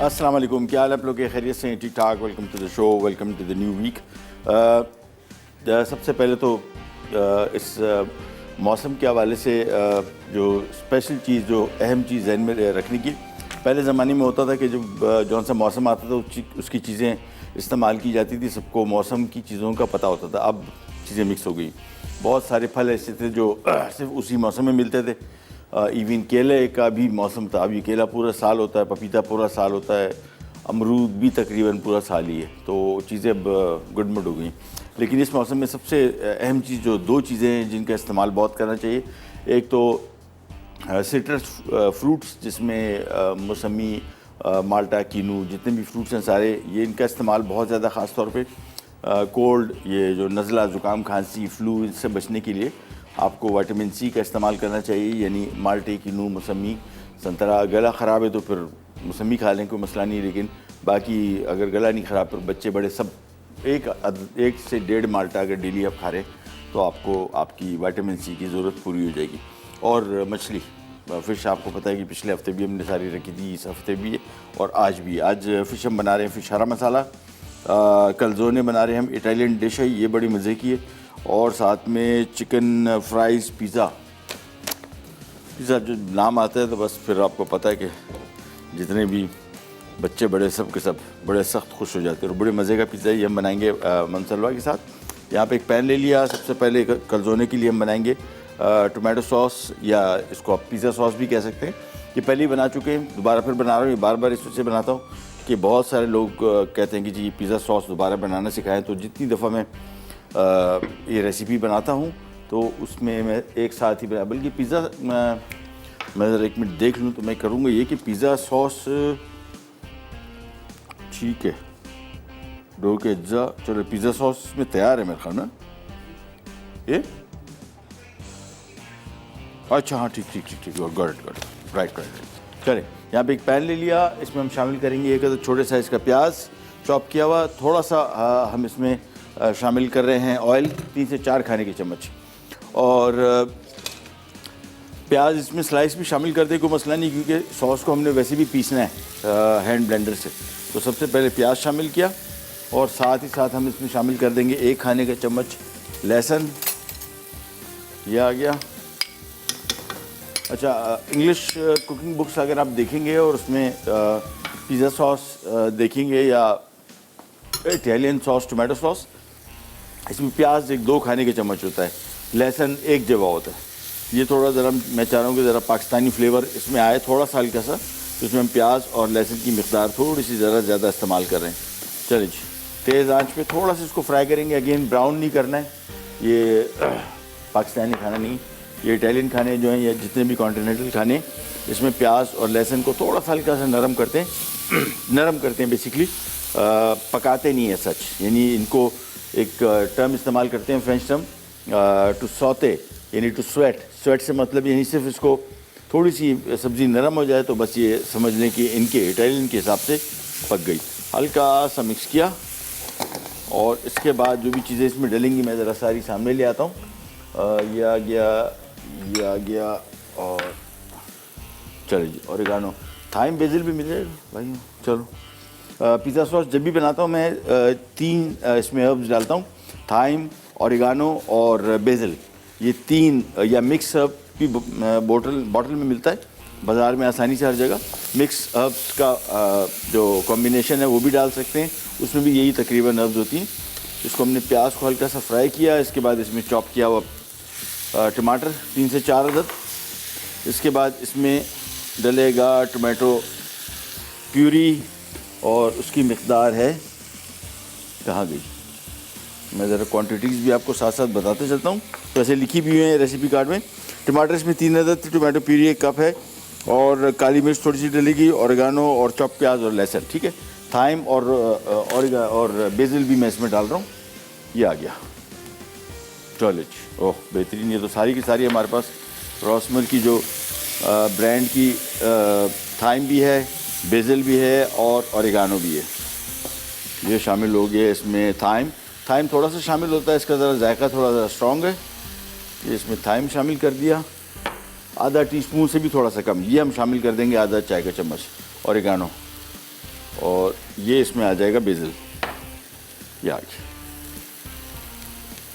अस्सलाम वालेकुम, क्या हाल आप लोग के? खैरियत से हैं? ठीक ठाक। Welcome to the show, welcome to the new week. सबसे पहले तो इस मौसम के हवाले से जो स्पेशल चीज़, जो अहम चीज़ जहन में रखने की, पहले ज़माने में होता था कि जब जौन सा मौसम आता था उसकी चीज़ें इस्तेमाल की जाती थी, सबको मौसम की चीज़ों का पता होता था। अब चीज़ें मिक्स हो गई। बहुत सारे फल ऐसे थे जो सिर्फ उसी मौसम में मिलते थे। इवन केले का भी मौसम था। अभी केला पूरा साल होता है, पपीता पूरा साल होता है, अमरूद भी तकरीबन पूरा साल ही है। तो चीज़ें अब गुडमुड हो गई। लेकिन इस मौसम में सबसे अहम चीज़, जो दो चीज़ें हैं जिनका इस्तेमाल बहुत करना चाहिए, एक तो सिट्रस फ्रूट्स, जिसमें मौसमी, माल्टा, कीनू, जितने भी फ्रूट्स हैं सारे, ये इनका इस्तेमाल बहुत ज़्यादा ख़ास तौर पे कोल्ड, ये जो नज़ला, ज़ुकाम, खांसी, फ्लू, इससे बचने के लिए आपको विटामिन सी का इस्तेमाल करना चाहिए। यानी माल्टे, कीनू, मौसमी, संतरा। गला ख़राब है तो फिर मौसमी खा लें, कोई मसला नहीं। लेकिन बाकी अगर गला नहीं ख़राब, फिर बच्चे बड़े सब एक से 1.5 माल्टा अगर डेली आप खा रहे तो आपको आपकी विटामिन सी की ज़रूरत पूरी हो जाएगी। और मछली, फ़िश, आपको पता है कि पिछले हफ्ते भी हमने सारी रखी थी, इस हफ्ते भी है और आज भी। आज फ़िश हम बना रहे हैं, फ़िश हरा मसाला। कलज़ोने बना रहे हैं हम, इटालियन डिश है, ये बड़ी मज़े की है। और साथ में चिकन फ्राइज़, पिज़्ज़ा जो नाम आता है तो बस फिर आपको पता है कि जितने भी बच्चे बड़े सब के सब बड़े सख्त खुश हो जाते हैं। और बड़े मज़े का पिज़्ज़ा ये हम बनाएंगे मनसलवा के साथ। यहाँ पे एक पैन ले लिया। सबसे पहले कलज़ोने के लिए हम बनाएंगे टोमेटो सॉस, या इसको आप पिज़्ज़ा सॉस भी कह सकते हैं। ये पहले ही बना चुके हैं, दोबारा फिर बना रहा हूँ। ये बार बार इससे बनाता हूँ कि बहुत सारे लोग कहते हैं कि जी पिज़्ज़ा सॉस दोबारा बनाना सिखाएं। तो जितनी दफ़ा मैं ये रेसिपी बनाता हूँ तो उसमें मैं एक साथ ही बना, बल्कि पिज़्ज़ा मैं ज़रा एक मिनट देख लूँ तो मैं करूँगा ये कि पिज़्ज़ा सॉस ठीक है, डो के अज्जा, चलो पिज़्ज़ा सॉस में तैयार है मेरा ख्याल ना ये। अच्छा हाँ, ठीक ठीक ठीक ठीक, गॉट इट, राइट। चले, यहाँ पे एक पैन ले लिया। इसमें हम शामिल करेंगे एक छोटे साइज़ का प्याज चॉप किया हुआ। थोड़ा सा हम इसमें शामिल कर रहे हैं ऑयल, 3 से 4 खाने के चम्मच। और प्याज इसमें स्लाइस भी शामिल कर दे, कोई मसला नहीं, क्योंकि सॉस को हमने वैसे भी पीसना है हैंड ब्लेंडर से। तो सबसे पहले प्याज शामिल किया और साथ ही साथ हम इसमें शामिल कर देंगे 1 खाने का चम्मच लहसुन। ये आ गया। अच्छा, इंग्लिश कुकिंग बुक्स अगर आप देखेंगे और उसमें पिज़्ज़ा सॉस देखेंगे या इटालियन सॉस, टोमेटो सॉस, इसमें प्याज 1-2 खाने के चम्मच होता है, लहसुन 1 जवा होता है। ये थोड़ा ज़रा मैं चाह रहा हूँ कि ज़रा पाकिस्तानी फ्लेवर इसमें आए थोड़ा सा हल्का सा, तो इसमें हम प्याज और लहसुन की मिक़दार थोड़ी सी ज़्यादा इस्तेमाल कर रहे हैं। चलिए जी, तेज़ आंच पे थोड़ा सा इसको फ्राई करेंगे। अगेन ब्राउन नहीं करना है, ये पाकिस्तानी खाना नहीं, ये इटालियन खाने जो हैं या जितने भी कॉन्टिनेंटल खाने, इसमें प्याज और लहसुन को थोड़ा सा हल्का सा नरम करते हैं बेसिकली, पकाते नहीं है सच। यानी इनको एक टर्म इस्तेमाल करते हैं, फ्रेंच टर्म, टू सौते, यानी टू स्वेट से मतलब यानी सिर्फ इसको थोड़ी सी सब्ज़ी नरम हो जाए तो बस ये समझ लें कि इनके इटालियन के हिसाब से पक गई। हल्का सा मिक्स किया और इसके बाद जो भी चीज़ें इसमें डलेंगी मैं ज़रा सारी सामने ले आता हूँ। ये आ गया और चलो जी, ओरिगानो, थाइम, बेसिल भी मिल जाएगा भाई। चलो, पिज़्ज़ा सॉस जब भी बनाता हूँ मैं 3 इसमें हर्ब्स डालता हूँ, थाइम, ओरिगानो और बेसिल। ये 3 या मिक्स हर्ब भी बॉटल में मिलता है बाज़ार में आसानी से हर जगह। मिक्स हर्ब्स का जो कॉम्बिनेशन है वो भी डाल सकते हैं, उसमें भी यही तकरीबन हर्ब्स होती हैं। इसको हमने प्याज को हल्का सा फ्राई किया। इसके बाद इसमें चॉप किया हुआ टमाटर 3 से 4 अदद। इसके बाद इसमें डलेगा टोमेटो प्यूरी और उसकी मिक़दार है, कहाँ गई, मैं ज़रा क्वांटिटीज़ भी आपको साथ साथ बताते चलता हूँ, वैसे लिखी भी हुई है रेसिपी कार्ड में। टमाटर इसमें 3 अदद, टोमेटो प्यूरी 1 कप है और काली मिर्च थोड़ी सी डलेगी, ओरिगानो और चॉप प्याज और लहसुन, ठीक है। थाइम और बेसिल भी मैं इसमें डाल रहा हूँ। ये आ गया, चलो, ओह बेहतरीन। ये तो सारी की सारी हमारे पास रॉसमल की जो ब्रांड की थाइम भी है, बेसिल भी है और ओरिगानो भी है, ये शामिल हो गया इसमें। थाइम थोड़ा सा शामिल होता है, इसका ज़रा जायका थोड़ा ज़रा स्ट्रॉन्ग है। ये इसमें थाइम शामिल कर दिया, आधा टीस्पून से भी थोड़ा सा कम। ये हम शामिल कर देंगे आधा चाय का चम्मच ओरिगानो। और ये इसमें आ जाएगा बेसिल, ये आ गया।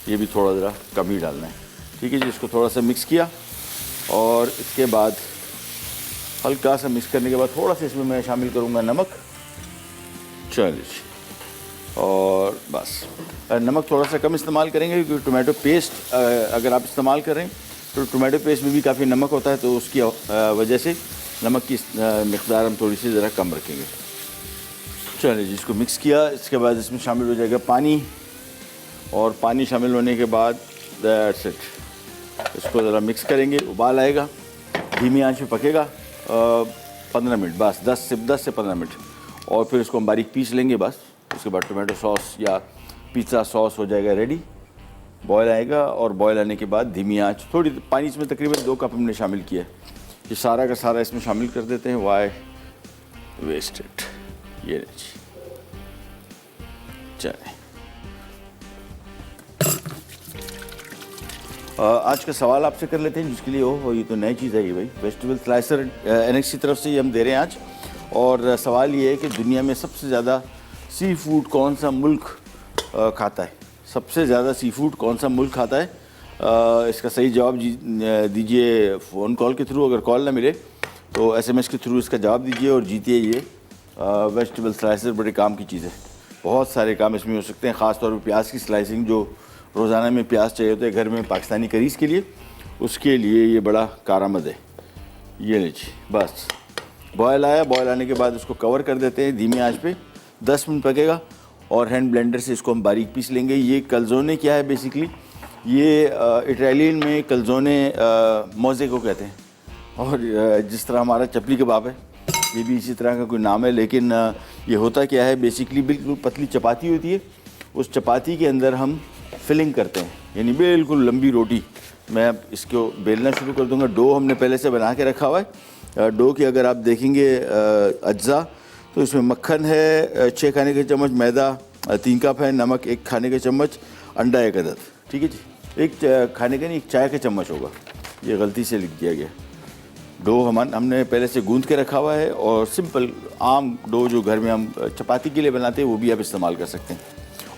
ये भी थोड़ा ज़रा कम ही डालना है, ठीक है जी। इसको थोड़ा सा मिक्स किया और इसके बाद हल्का सा मिक्स करने के बाद थोड़ा सा इसमें मैं शामिल करूँगा नमक। चलिए जी, और बस नमक थोड़ा सा कम इस्तेमाल करेंगे क्योंकि टोमेटो पेस्ट अगर आप इस्तेमाल करें तो टोमेटो पेस्ट में भी काफ़ी नमक होता है, तो उसकी वजह से नमक की मिक़दार हम थोड़ी सी ज़रा कम रखेंगे। चलिए जी, इसको मिक्स किया। इसके बाद इसमें शामिल हो जाएगा पानी, और पानी शामिल होने के बाद दैट्स इट, इसको ज़रा मिक्स करेंगे। उबाल आएगा, धीमी आंच पे पकेगा 15 मिनट, बस 10 से 15 मिनट, और फिर इसको हम बारीक पीस लेंगे बस। उसके बाद टोमेटो सॉस या पिज़्ज़ा सॉस हो जाएगा रेडी। बॉयल आएगा और बॉयल आने के बाद धीमी आंच, थोड़ी पानी इसमें तकरीबन 2 कप हमने शामिल किया है। ये सारा का सारा इसमें शामिल कर देते हैं, वाई वेस्ट इट। ये चले, आज का सवाल आपसे कर लेते हैं, जिसके लिए हो ये तो नई चीज़ है ये भाई, वेजिटेबल स्लाइसर एनएक्स की तरफ से ये हम दे रहे हैं आज। और सवाल ये है कि दुनिया में सबसे ज़्यादा सी फूड कौन सा मुल्क खाता है? सबसे ज़्यादा सी फूड कौन सा मुल्क खाता है? इसका सही जवाब दीजिए फ़ोन कॉल के थ्रू। अगर कॉल ना मिले तो एसएमएस के थ्रू इसका जवाब दीजिए और जीतिए ये वेजिटेबल स्लाइसर। बड़े काम की चीज़ है, बहुत सारे काम इसमें हो सकते हैं, ख़ास तौर पर प्याज की स्लाइसिंग। जो रोज़ाना में प्याज चाहिए होता है घर में पाकिस्तानी करीज़ के लिए, उसके लिए ये बड़ा कारआमद है। ये लीजिए, बस बॉयल आया, बॉयल आने के बाद इसको कवर कर देते हैं धीमी आंच पे, 10 मिनट पकेगा और हैंड ब्लेंडर से इसको हम बारीक पीस लेंगे। ये कलजोने क्या है बेसिकली, ये इटालियन में कलजोने मोज़े को कहते हैं, और जिस तरह हमारा चपली कबाब है ये भी इसी तरह का कोई नाम है। लेकिन ये होता क्या है, बेसिकली बिल्कुल पतली चपाती होती है, उस चपाती के अंदर हम फिलिंग करते हैं, यानी बिल्कुल लंबी रोटी। मैं अब इसको बेलना शुरू कर दूंगा। डो हमने पहले से बना के रखा हुआ है। डो की अगर आप देखेंगे अज्जा, तो इसमें मक्खन है 6 खाने के चम्मच, मैदा 3 कप है, नमक 1 खाने के चम्मच, अंडा 1 अदद, ठीक है जी। 1 खाने के नहीं, 1 चाय का चम्मच होगा, ये गलती से लिख दिया गया। डो हमने पहले से गूंद के रखा हुआ है, और सिंपल आम डो जो घर में हम चपाती के लिए बनाते हैं वो भी आप इस्तेमाल कर सकते हैं,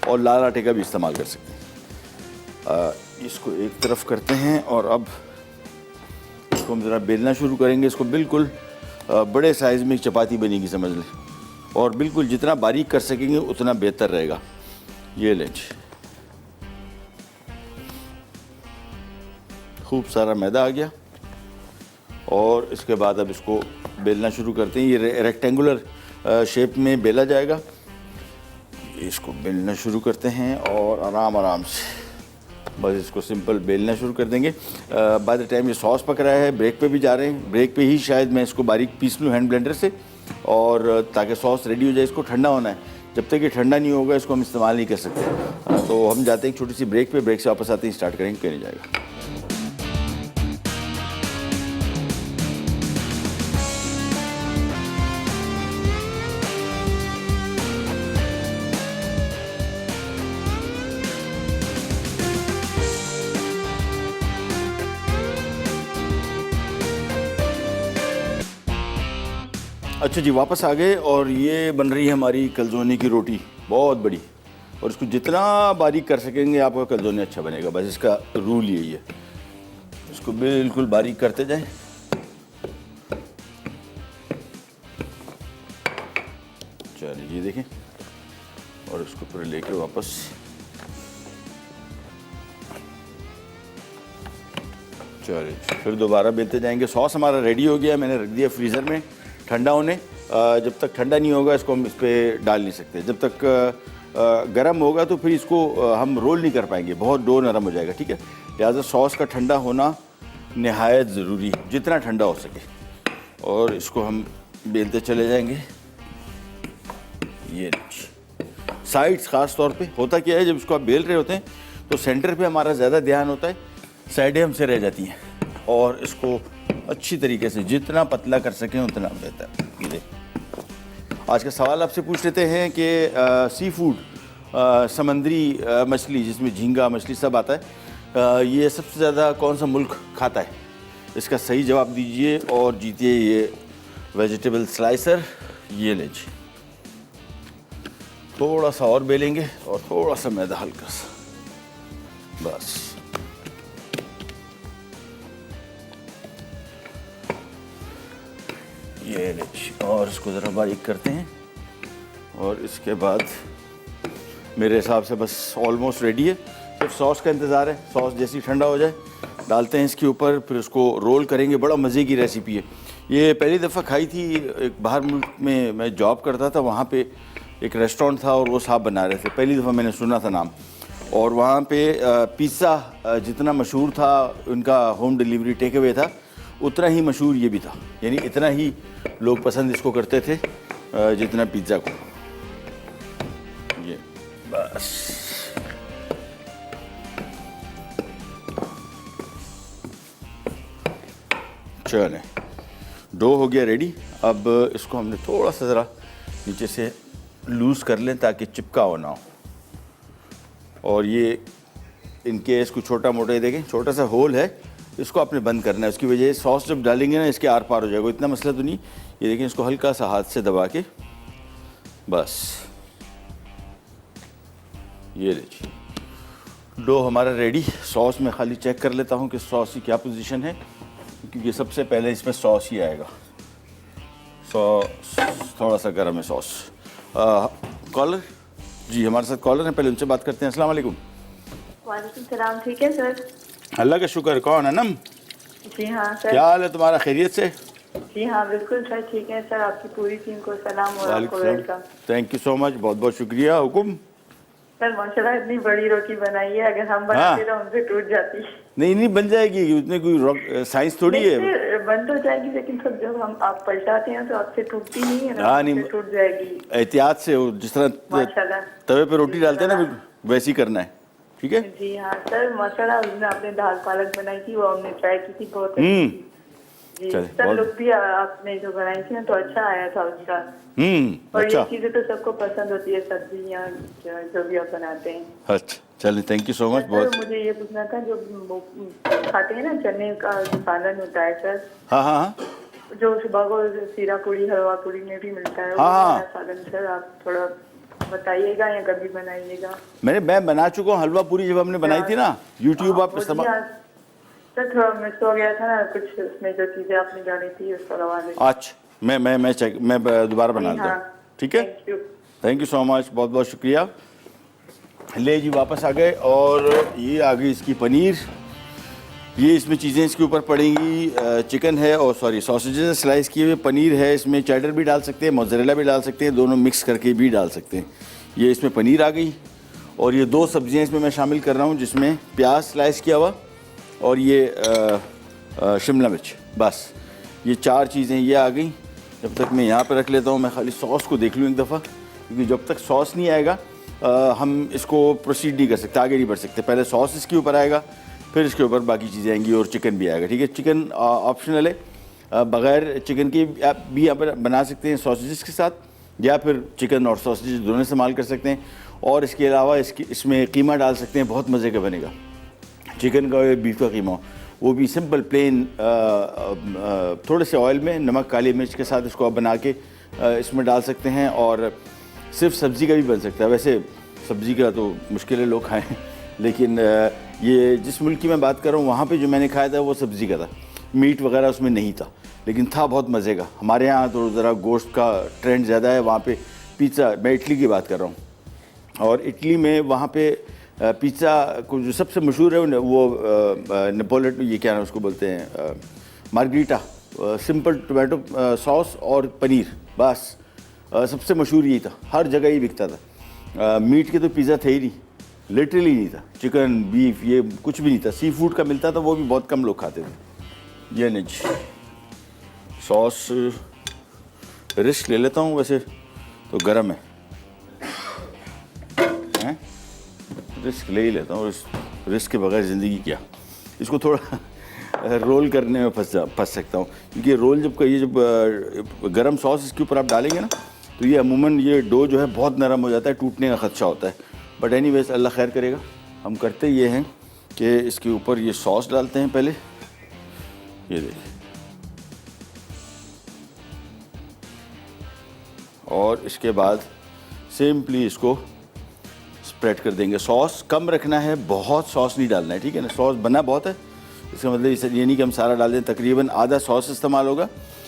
और लाल आटे का भी इस्तेमाल कर सकते हैं। इसको एक तरफ करते हैं और अब इसको हम ज़रा बेलना शुरू करेंगे। इसको बिल्कुल बड़े साइज़ में एक चपाती बनेगी समझ लें, और बिल्कुल जितना बारीक कर सकेंगे उतना बेहतर रहेगा। ये लें, खूब सारा मैदा आ गया, और इसके बाद अब इसको बेलना शुरू करते हैं। ये रेक्टेंगुलर शेप में बेला जाएगा। इसको बेलना शुरू करते हैं और आराम से बस इसको सिंपल बेलना शुरू कर देंगे। बाय द टाइम ये सॉस पक रहा है, ब्रेक पे भी जा रहे हैं, ब्रेक पे ही शायद मैं इसको बारीक पीस लूँ हैंड ब्लेंडर से, और ताकि सॉस रेडी हो जाए। इसको ठंडा होना है, जब तक ये ठंडा नहीं होगा इसको हम इस्तेमाल नहीं कर सकते। तो हम जाते हैं एक छोटी सी ब्रेक पे, ब्रेक से वापस आते हैं, स्टार्ट करेंगे, कहीं नहीं जाएगा। अच्छा जी, वापस आ गए, और ये बन रही है हमारी कलजोने की रोटी, बहुत बड़ी, और इसको जितना बारीक कर सकेंगे आपका कलजोने अच्छा बनेगा। बस इसका रूल यही है, इसको बिल्कुल बारीक करते जाएं। चलिए ये देखें, और इसको पूरे लेके वापस चलिए फिर दोबारा बेलते जाएंगे। सॉस हमारा रेडी हो गया, मैंने रख दिया फ्रीज़र में ठंडा होने। जब तक ठंडा नहीं होगा इसको हम इस पर डाल नहीं सकते। जब तक गर्म होगा तो फिर इसको हम रोल नहीं कर पाएंगे, बहुत डो नरम हो जाएगा, ठीक है। लिहाजा सॉस का ठंडा होना नहायत ज़रूरी, जितना ठंडा हो सके। और इसको हम बेलते चले जाएंगे। ये साइड्स ख़ास तौर पे होता क्या है, जब इसको आप बेल रहे होते हैं तो सेंटर पे हमारा ज़्यादा ध्यान होता है, साइडें हमसे रह जाती हैं। और इसको अच्छी तरीके से जितना पतला कर सकें उतना बेहतर। ये आज का सवाल आपसे पूछ लेते हैं कि सी फूड, समंदरी मछली जिसमें झींगा मछली सब आता है, ये सबसे ज़्यादा कौन सा मुल्क खाता है? इसका सही जवाब दीजिए और जीतिए ये वेजिटेबल स्लाइसर। ये लीजिए, थोड़ा सा और बेलेंगे और थोड़ा सा मैदा हल्का सा, बस। ये लीजिए, और इसको ज़रा बारीक करते हैं और इसके बाद मेरे हिसाब से बस ऑलमोस्ट रेडी है। सिर्फ सॉस का इंतज़ार है, सॉस जैसी ठंडा हो जाए डालते हैं इसके ऊपर, फिर उसको रोल करेंगे। बड़ा मज़े की रेसिपी है ये, पहली दफ़ा खाई थी एक बाहर मुल्क में, मैं जॉब करता था, वहाँ पे एक रेस्टोरेंट था और वो साहब बना रहे थे, पहली दफ़ा मैंने सुना था नाम। और वहाँ पे पिज़्ज़ा जितना मशहूर था उनका होम डिलीवरी टेक अवे था, उतना ही मशहूर ये भी था, यानी इतना ही लोग पसंद इसको करते थे जितना पिज़्ज़ा को। ये बस चले, डो हो गया रेडी। अब इसको हमने थोड़ा सा ज़रा नीचे से लूज़ कर लें ताकि चिपका हो ना हो। और ये इनके इसको छोटा मोटा, ये देखें छोटा सा होल है, इसको आपने बंद करना है। उसकी वजह सॉस जब डालेंगे ना इसके आर पार हो जाएगा, इतना मसला तो नहीं। ये देखें, इसको हल्का सा हाथ से दबा के बस, ये लीजिए डो हमारा रेडी। सॉस में खाली चेक कर लेता हूँ कि सॉस की क्या पोजीशन है, क्योंकि सबसे पहले इसमें सॉस ही आएगा। सॉस थोड़ा सा गर्म है सॉस। कॉलर जी, हमारे साथ कॉलर हैं, पहले उनसे बात करते हैं। अस्सलाम वालेकुम। वालेकुम सलाम। ठीक है सर? अल्लाह का शुक्र। कौन अनम? जी हाँ सर। क्या हाल है तुम्हारा, खैरियत से? जी हाँ बिल्कुल सर, ठीक है सर। आपकी पूरी टीम को सलाम और आपको welcome. Thank you so much, बहुत बहुत शुक्रिया। हुकुम? सर माशाल्लाह इतनी बड़ी रोटी बनाई है, अगर हम बनाते तो हमसे टूट जाती। नहीं बन जाएगी, उतने कोई साइंस थोड़ी है। बन तो जाएगी, लेकिन सब जब हम आप पलटाते हैं तो आपसे टूटती नहीं है ना। हाँ नहीं, टूट जाएगी। एहतियात से, जिस तरह माशाल्लाह तवे पे रोटी डालते हैं ना, वैसे ही करना है, ठीक है? जी हाँ सर, माशाल्लाह उसने आपने दाल पालक बनाई थी, वो हमने ट्राई की थी, बहुत अच्छी थी। जी सर, लुक भी आपने जो बनाई थी ना तो अच्छा आया था उसका। और अच्छा। ये चीजें तो सबको पसंद होती है, सब्जियाँ जो भी आप बनाते हैं। अच्छा चलिए, थैंक यू सो मच। बहुत मुझे ये पूछना था, जो खाते हैं ना चने का जो सालन होता है सर। हाँ हाँ हाँ, जो सुबह को सीरा पूड़ी हलवा पूड़ी में भी मिलता है, हाँ सालन सर आप थोड़ा बताइएगा या कभी बनाइएगा। मैं बना चुका हूँ हलवा पूरी, जब हमने बनाई थी ना, यूट्यूब आप इस्तेमाल। सर थोड़ा मिस हो गया था ना कुछ, उसमें जो चीजें आपने जानी थी उसको रवाने। अच्छा, मैं दोबारा बना लेता हूँ, ठीक है? थैंक यू सो मच, बहुत बहुत शुक्रिया। ले जी, वापस आ गए और ये आ गई इसकी पनीर। ये इसमें चीज़ें इसके ऊपर पड़ेंगी, चिकन है और सॉरी सॉसेजेस स्लाइस किए हुए, पनीर है, इसमें चेडर भी डाल सकते हैं, मोज़रेला भी डाल सकते हैं, दोनों मिक्स करके भी डाल सकते हैं। ये इसमें पनीर आ गई और ये दो सब्जियां इसमें मैं शामिल कर रहा हूँ, जिसमें प्याज स्लाइस किया हुआ और ये शिमला मिर्च। बस ये चार चीज़ें ये आ गई। जब तक मैं यहाँ पर रख लेता हूँ, मैं खाली सॉस को देख लूँ एक दफ़ा, क्योंकि जब तक सॉस नहीं आएगा हम इसको प्रोसीड नहीं कर सकते, आगे नहीं बढ़ सकते। पहले सॉस इसके ऊपर आएगा, फिर इसके ऊपर बाकी चीज़ें आएंगी और चिकन भी आएगा, ठीक है? चिकन ऑप्शनल है, बग़ैर चिकन के आप भी यहाँ पर बना सकते हैं सॉसेजेस के साथ, या फिर चिकन और सॉसेज दोनों इस्तेमाल कर सकते हैं। और इसके अलावा इसमें कीमा डाल सकते हैं, बहुत मज़े का बनेगा। चिकन का बीफ का कीमा, वो भी सिंपल प्लेन, थोड़े से ऑयल में नमक काली मिर्च के साथ इसको आप बना के इसमें डाल सकते हैं। और सिर्फ सब्ज़ी का भी बन सकता है। वैसे सब्ज़ी का तो मुश्किल है लोग खाएं, लेकिन ये जिस मुल्क की मैं बात कर रहा हूँ वहाँ पे जो मैंने खाया था वो सब्ज़ी का था, मीट वगैरह उसमें नहीं था, लेकिन था बहुत मज़े का। हमारे यहाँ तो ज़रा गोश्त का ट्रेंड ज़्यादा है, वहाँ पे पिज़्ज़ा, मैं इटली की बात कर रहा हूँ, और इटली में वहाँ पे पिज़्ज़ा को जो सबसे मशहूर है वो नेपोलिटन, ये क्या नाम उसको बोलते हैं, मार्गरीटा, सिंपल टोमेटो सॉस और पनीर, बस सबसे मशहूर यही था, हर जगह ही बिकता था। मीट के तो पिज़्ज़ा थे ही नहीं, लिटरली नहीं था। चिकन बीफ ये कुछ भी नहीं था। सी फूड का मिलता था, वो भी बहुत कम लोग खाते थे। ये नहीं, सॉस रिस्क ले लेता हूँ, वैसे तो गर्म है, रिस्क ले ही लेता हूँ, रिस्क के बगैर ज़िंदगी क्या। इसको थोड़ा रोल करने में फंस सकता हूँ, क्योंकि रोल जब गरम सॉस इसके ऊपर आप डालेंगे ना, तो ये अमूमन ये डो जो है बहुत नरम हो जाता है, टूटने का ख़दशा होता है। बट एनीवेज अल्लाह खैर करेगा। हम करते ये हैं कि इसके ऊपर ये सॉस डालते हैं पहले, ये देखिए, और इसके बाद सिंपली इसको स्प्रेड कर देंगे। सॉस कम रखना है, बहुत सॉस नहीं डालना है, ठीक है ना। सॉस बना बहुत है, इसका मतलब ये नहीं कि हम सारा डाल दें। तकरीबन आधा सॉस इस्तेमाल होगा,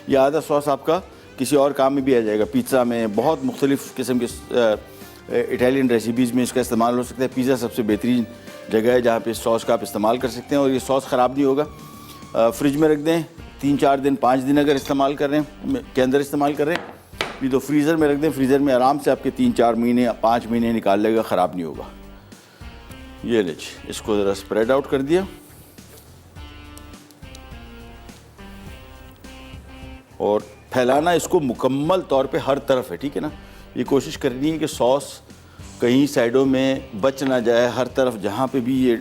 या आधा सॉस आपका किसी और काम में भी आ जाएगा। पिज़्ज़ा में बहुत मुख्तलिफ़ किस्म के इटालियन रेसिपीज़ में इसका इस्तेमाल हो सकता है। पिज़्ज़ा सबसे बेहतरीन जगह है जहाँ पे इस सॉस का आप इस्तेमाल कर सकते हैं, और ये सॉस ख़राब नहीं होगा। फ्रिज में रख दें 3-4 दिन, 5 दिन अगर इस्तेमाल कर रहे हैं के अंदर इस्तेमाल कर रहे हैं, नहीं तो फ्रीज़र में रख दें। फ्रीज़र में आराम से आपके 3-4 महीने या 5 महीने निकाल लेगा, ख़राब नहीं होगा। ये लीजिए, इसको ज़रा स्प्रेड आउट कर दिया, और फैलाना इसको मुकम्मल तौर पे हर तरफ है, ठीक है ना। ये कोशिश करनी है कि सॉस कहीं साइडों में बच ना जाए, हर तरफ जहाँ पे भी ये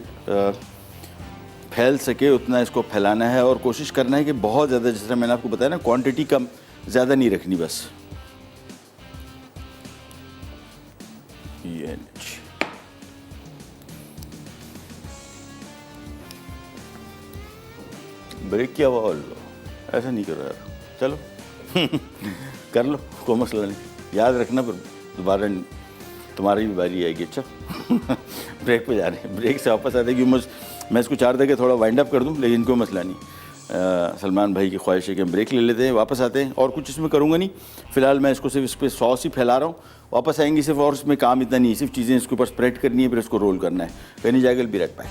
फैल सके उतना इसको फैलाना है। और कोशिश करना है कि बहुत ज़्यादा, जिस तरह मैंने आपको बताया ना, क्वांटिटी कम ज़्यादा नहीं रखनी बस। ये ब्रेक किया हुआ, ऐसा नहीं करो यार, चलो कर लो, कोई मसला नहीं। याद रखना पर दोबारा तुम्हारी भी बारी आएगी। अच्छा ब्रेक पे जा रहे हैं, ब्रेक से वापस आते हैं। मैं इसको चाहता कि थोड़ा वाइंड अप कर दूं, लेकिन कोई मसला नहीं। सलमान भाई की ख्वाहिश है कि हम ब्रेक ले लेते हैं, वापस आते हैं। और कुछ इसमें करूँगा नहीं, फ़िलहाल मैं इसको सिर्फ इस पर सॉस ही फैला रहा हूँ। वापस आएंगे सिर्फ, और इसमें काम इतना नहीं है, सिर्फ चीज़ें इसके ऊपर स्प्रेड करनी है, फिर इसको रोल करना है। कहीं नहीं जाएगा, बी राइट बैक।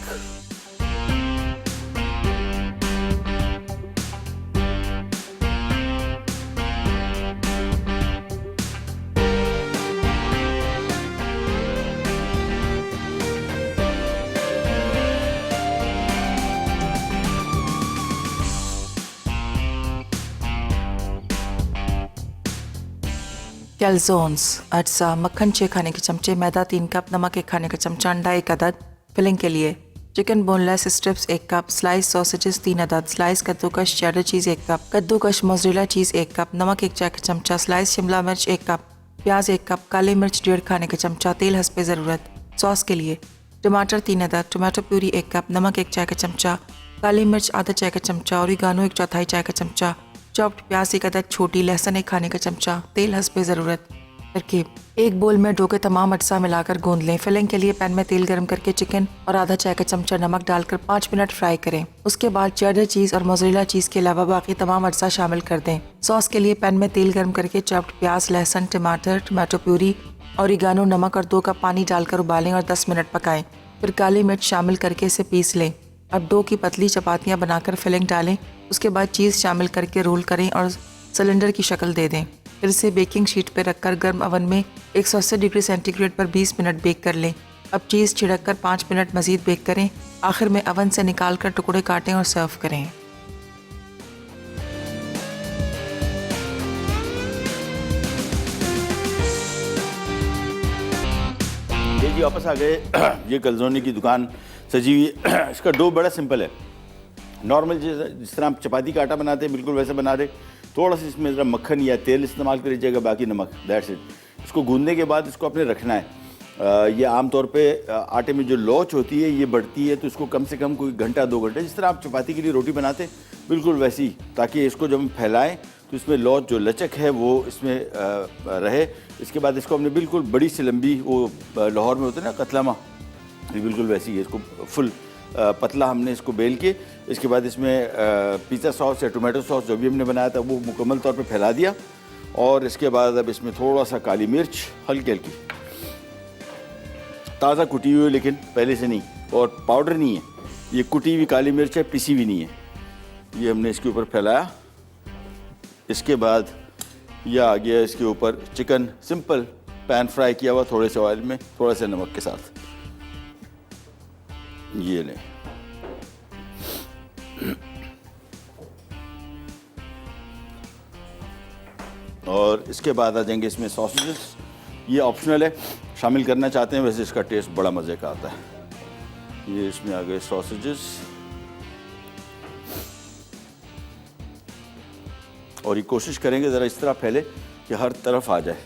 कैलज़ोन्स, अज्जा, मक्खन 6 खाने के चमचे, मैदा 3 कप, नमक 1 खाने का चमचा, अंडा 1 अदद। फिलिंग के लिए चिकन बोनलेस स्ट्रिप्स 1 कप, स्लाइस सॉसेजेस 3 अदद, स्लाइस कद्दूकश चेडर चीज़ 1 कप, कद्दूकश मोज़रेला चीज़ 1 कप, नमक 1 चाय का चमचा, स्लाइस शिमला मिर्च 1 कप, प्याज 1 कप, काली मिर्च 1.5 खाने का चमचा, तेल हस्बे ज़रूरत। सॉस के लिए टमाटर 3 अदद, टमाटो प्यूरी 1 कप, नमक 1 चाय का चमचा, काली मिर्च आधा चाय का चमचा, ओरिगानो 1/4 चाय का चमचा, चॉप्ड प्याज 1 अदद छोटी, लहसुन 1 खाने का चमचा, तेल हस्बे ज़रूरत। तरकीब: एक बोल में डो के तमाम अज्जा मिलाकर गूंद लें। फिलिंग के लिए पैन में तेल गर्म करके चिकन और आधा चाय का चमचा नमक डालकर 5 मिनट फ्राई करें। उसके बाद चेडर चीज़ और मोज़रेला चीज़ के अलावा बाकी तमाम अज्जा शामिल कर दें। सॉस के लिए पैन में तेल गर्म करके चॉप्ड प्याज, लहसुन, टमाटर, टमाटो प्यूरी, ओरिगानो, नमक और 2 कप पानी डालकर उबालें और 10 मिनट पकाएं। फिर काली मिर्च शामिल करके इसे पीस लें। अब डो की पतली चपातियाँ बनाकर फिलिंग डालें। उसके बाद चीज़ शामिल करके रोल करें और सिलेंडर की शक्ल दे दें। फिर इसे बेकिंग शीट पर रखकर गर्म ओवन में 180 डिग्री सेंटीग्रेड पर 20 मिनट बेक कर लें। अब चीज़ छिड़क कर 5 मिनट मज़ीद बेक करें। आखिर में ओवन से निकाल कर टुकड़े काटें और सर्व करें। ये जी वापस आ गए। ये कलज़ोनी की दुकान सजी हुई है। इसका डो बड़ा सिंपल है, नॉर्मल जिस तरह आप चपाती का आटा बनाते हैं बिल्कुल वैसे बना दे। थोड़ा सा इसमें ज़रा मक्खन या तेल इस्तेमाल कर लीजिएगा, बाकी नमक, दैट्स इट। इसको गूंदने के बाद इसको आपने रखना है। ये आमतौर पे आटे में जो लौच होती है ये बढ़ती है, तो इसको कम से कम कोई घंटा 2 घंटे, जिस तरह आप चपाती के लिए रोटी बनाते हैं बिल्कुल वैसी, ताकि इसको जब हम फैलाएँ तो इसमें लौच जो लचक है वो इसमें रहे। इसके बाद इसको हमने बिल्कुल बड़ी सी लंबी, वो लाहौर में होता है ना कतलामा, ये बिल्कुल वैसी है। इसको फुल पतला हमने इसको बेल के, इसके बाद इसमें पिज़्ज़ा सॉस या टोमेटो सॉस जो भी हमने बनाया था वो मुकम्मल तौर पे फैला दिया। और इसके बाद अब इसमें थोड़ा सा काली मिर्च, हल्की हल्की ताज़ा कुटी हुई, लेकिन पहले से नहीं, और पाउडर नहीं है, ये कुटी हुई काली मिर्च है, पिसी हुई नहीं है। ये हमने इसके ऊपर फैलाया। इसके बाद यह आ गया इसके ऊपर चिकन, सिंपल पैन फ्राई किया हुआ थोड़े से ऑयल में, थोड़ा सा नमक के साथ। ये लें, और इसके बाद आ जाएंगे इसमें सॉसेजेस। ये ऑप्शनल है, शामिल करना चाहते हैं, वैसे इसका टेस्ट बड़ा मज़े का आता है। ये इसमें आ गए सॉसेजेस, और ये कोशिश करेंगे ज़रा इस तरह फैले कि हर तरफ आ जाए।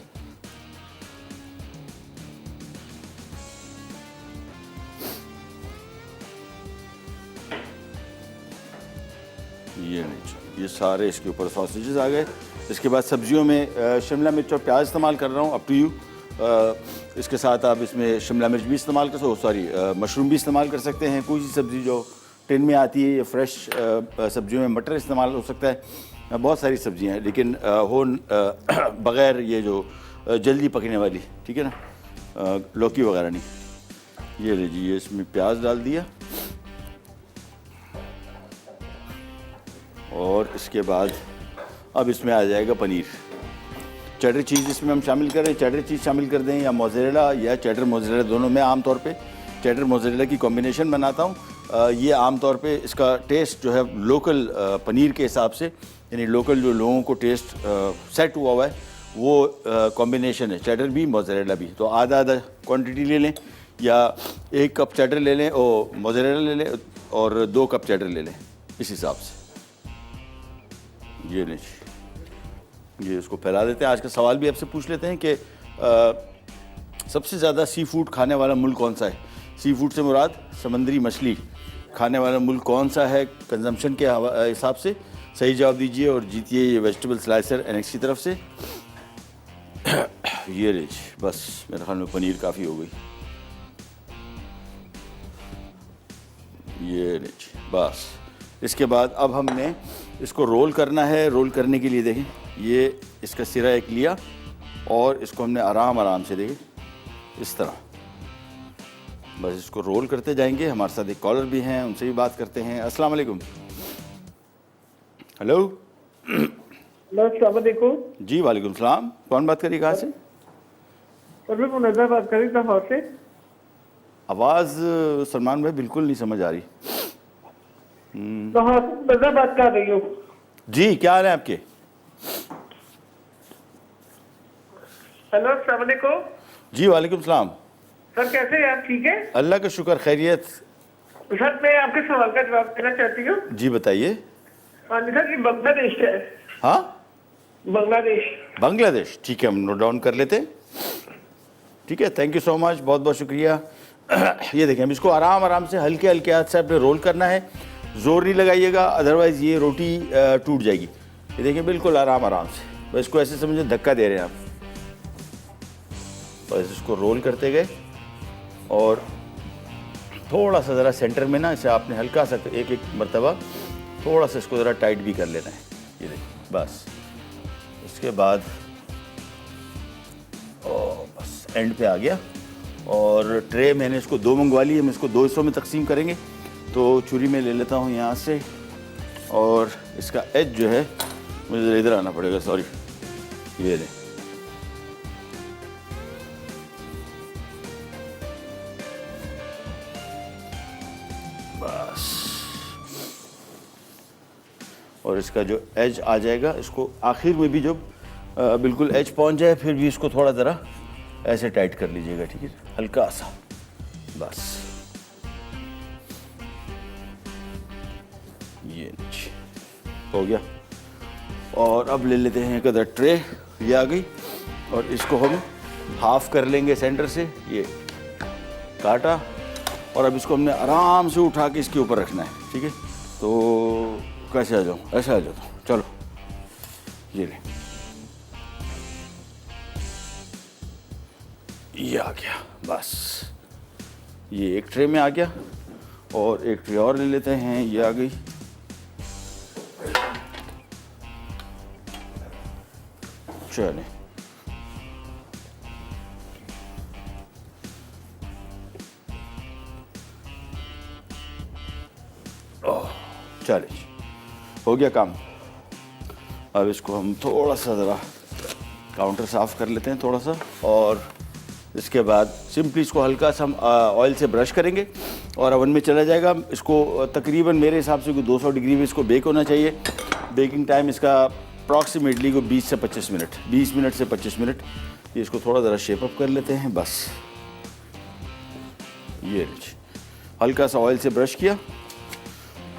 ये सारे इसके ऊपर सॉसेजेस आ गए। इसके बाद सब्जियों में शिमला मिर्च और प्याज इस्तेमाल कर रहा हूँ, अप टू यू। इसके साथ आप इसमें शिमला मिर्च भी इस्तेमाल कर सकते, सॉरी मशरूम भी इस्तेमाल कर सकते हैं। कोई सी सब्ज़ी जो टिन में आती है या फ्रेश सब्जियों में मटर इस्तेमाल हो सकता है। बहुत सारी सब्जियां हैं, लेकिन हो बग़ैर ये जो जल्दी पकने वाली, ठीक है ना, लौकी वगैरह नहीं। ये लीजिए, इसमें प्याज डाल दिया और इसके बाद अब इसमें आ जाएगा पनीर। चेडर चीज़ इसमें हम शामिल करें, चेडर चीज़ शामिल कर दें या मोज़रेला या चेडर मोज़रेला, दोनों में आम तौर पे चेडर मोज़रेला की कॉम्बिनेशन बनाता हूँ। ये आम तौर पे इसका टेस्ट जो है लोकल पनीर के हिसाब से, यानी लोकल जो लोगों को टेस्ट सेट हुआ है वो कॉम्बिनेशन है, चेडर भी मोज़रेला भी। तो आधा आधा क्वांटिटी ले लें या 1 कप चेडर ले लें और मोज़रेला ले लें और 2 कप चेडर ले लें, इस हिसाब से। ये लीजिए, ये इसको फैला देते हैं। आज का सवाल भी आपसे पूछ लेते हैं कि सबसे ज़्यादा सी फूड खाने वाला मुल्क कौन सा है। सी फूड से मुराद समंदरी मछली खाने वाला मुल्क कौन सा है कंजम्पशन के हिसाब से। सही जवाब दीजिए और जीतिए ये वेजिटेबल स्लाइसर एनेक्स की तरफ से। ये लीजिए, बस मेरे ख्याल में पनीर काफ़ी हो गई। ये लीजिए, बस। इसके बाद अब हमने इसको रोल करना है। रोल करने के लिए देखें, ये इसका सिरा एक लिया और इसको हमने आराम आराम से, देखें इस तरह, बस इसको रोल करते जाएंगे। हमारे साथ एक कॉलर भी हैं, उनसे भी बात करते हैं। अस्सलाम वालेकुम। हेलो। अस्सलाम वालेकुम। जी वालेकुम सलाम। कौन बात करिए, कहाँ से? सर मैं मुनज़्ज़र बात कर रही थी लाहौर से। आवाज़ सलमान भाई बिल्कुल नहीं समझ आ रही। लाहौर से मुनज़्ज़र बात कर रही हूँ। जी, क्या हाल है आपके? हेलो, अस्सलाम वालेकुम। जी वालेकुम सलाम। सर कैसे हैं आप, ठीक है? अल्लाह का शुक्र, खैरियत। सर मैं आपके सवाल का जवाब देना चाहती हूँ। जी बताइए। हाँ जी सर, ये बांग्लादेश है। हाँ, बांग्लादेश। बांग्लादेश, ठीक है, हम नोट डाउन कर लेते हैं। ठीक है, थैंक यू सो मच, बहुत बहुत शुक्रिया। ये देखें, हम इसको आराम आराम से हल्के हल्के हाथ से आपने रोल करना है, ज़ोर नहीं लगाइएगा, अदरवाइज़ ये रोटी टूट जाएगी। ये देखें, बिल्कुल आराम आराम से, बस इसको ऐसे समझो धक्का दे रहे हैं आप। बस इसको रोल करते गए और थोड़ा सा ज़रा सेंटर में ना इसे आपने हल्का सा एक एक मरतबा थोड़ा सा इसको ज़रा टाइट भी कर लेना है। ये देखिए, बस इसके बाद बस एंड पे आ गया। और ट्रे मैंने इसको 2 मंगवा ली, हम इसको 2 हिस्सों में तकसीम करेंगे। तो छुरी में ले लेता हूँ यहाँ से, और इसका एज जो है मुझे इधर आना पड़ेगा, सॉरी, ये ले। बस, और इसका जो एज आ जाएगा, इसको आखिर में भी जब बिल्कुल एज पहुंच जाए फिर भी इसको थोड़ा ज़रा ऐसे टाइट कर लीजिएगा, ठीक है, हल्का सा, बस। ये हो गया। और अब ले लेते हैं एक अदर ट्रे, ये आ गई, और इसको हम हाफ कर लेंगे सेंटर से, ये काटा, और अब इसको हमने आराम से उठा के इसके ऊपर रखना है, ठीक है। तो कैसे आ जाऊँ, ऐसे आ जाता हूँ, चलो ये ले, ये आ गया, बस ये एक ट्रे में आ गया। और एक ट्रे और ले लेते हैं, ये आ गई। चले, चले, हो गया काम। अब इसको हम थोड़ा सा ज़रा काउंटर साफ़ कर लेते हैं थोड़ा सा, और इसके बाद सिंपली इसको हल्का सा हम ऑयल से ब्रश करेंगे और ओवन में चला जाएगा। इसको तकरीबन मेरे हिसाब से 200 डिग्री में इसको बेक होना चाहिए। बेकिंग टाइम इसका अप्रॉक्सीमेटली को 20 से 25 मिनट, 20 मिनट से 25 मिनट। ये इसको थोड़ा ज़रा शेप अप कर लेते हैं, बस ये हल्का सा ऑयल से ब्रश किया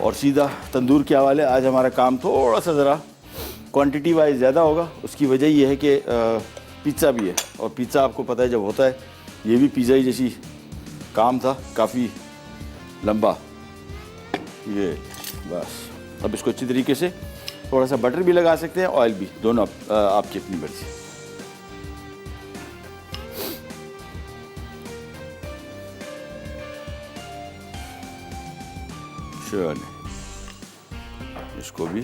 और सीधा तंदूर के हवाले। आज हमारा काम थोड़ा सा ज़रा क्वांटिटी वाइज ज़्यादा होगा, उसकी वजह ये है कि पिज़्ज़ा भी है, और पिज़्ज़ा आपको पता है जब होता है, ये भी पिज़्ज़ा ही जैसी काम था, काफ़ी लंबा। ये बस, अब इसको अच्छी तरीके से थोड़ा सा बटर भी लगा सकते हैं, ऑयल भी, दोनों आपकी अपनी मर्जी। चलिए इसको भी,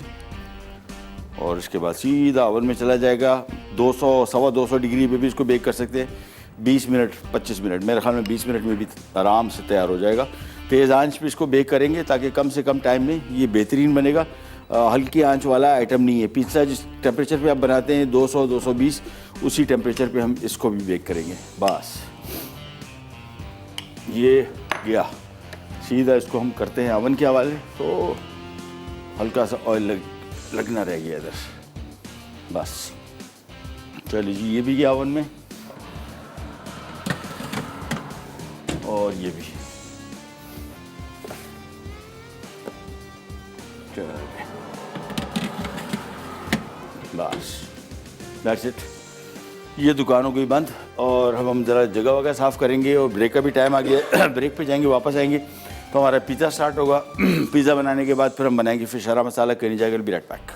और इसके बाद सीधा ओवन में चला जाएगा। 200 सवा 200 डिग्री पे भी इसको बेक कर सकते हैं 20 मिनट 25 मिनट, मेरे ख्याल में 20 मिनट में भी आराम से तैयार हो जाएगा। तेज़ आंच पे इसको बेक करेंगे ताकि कम से कम टाइम में ये बेहतरीन बनेगा। हल्की आंच वाला आइटम नहीं है। पिज़्ज़ा जिस टेम्परेचर पे आप बनाते हैं 200 220 उसी टेम्परेचर पे हम इसको भी बेक करेंगे। बस ये गया, सीधा इसको हम करते हैं ओवन के हवाले। तो हल्का सा ऑयल लगना रह गया इधर, बस। चलिए जी, ये भी गया ओवन में, और ये भी। चलिए बस, दैट्स इट। ये दुकानों को भी बंद, और हम ज़रा जगह वगैरह साफ़ करेंगे, और ब्रेक का भी टाइम आ गया। ब्रेक पे जाएंगे, वापस आएंगे तो हमारा पिज़्ज़ा स्टार्ट होगा। पिज़्ज़ा बनाने के बाद फिर हम बनाएंगे फिश हरा मसाला, करी जाएगा। B right back.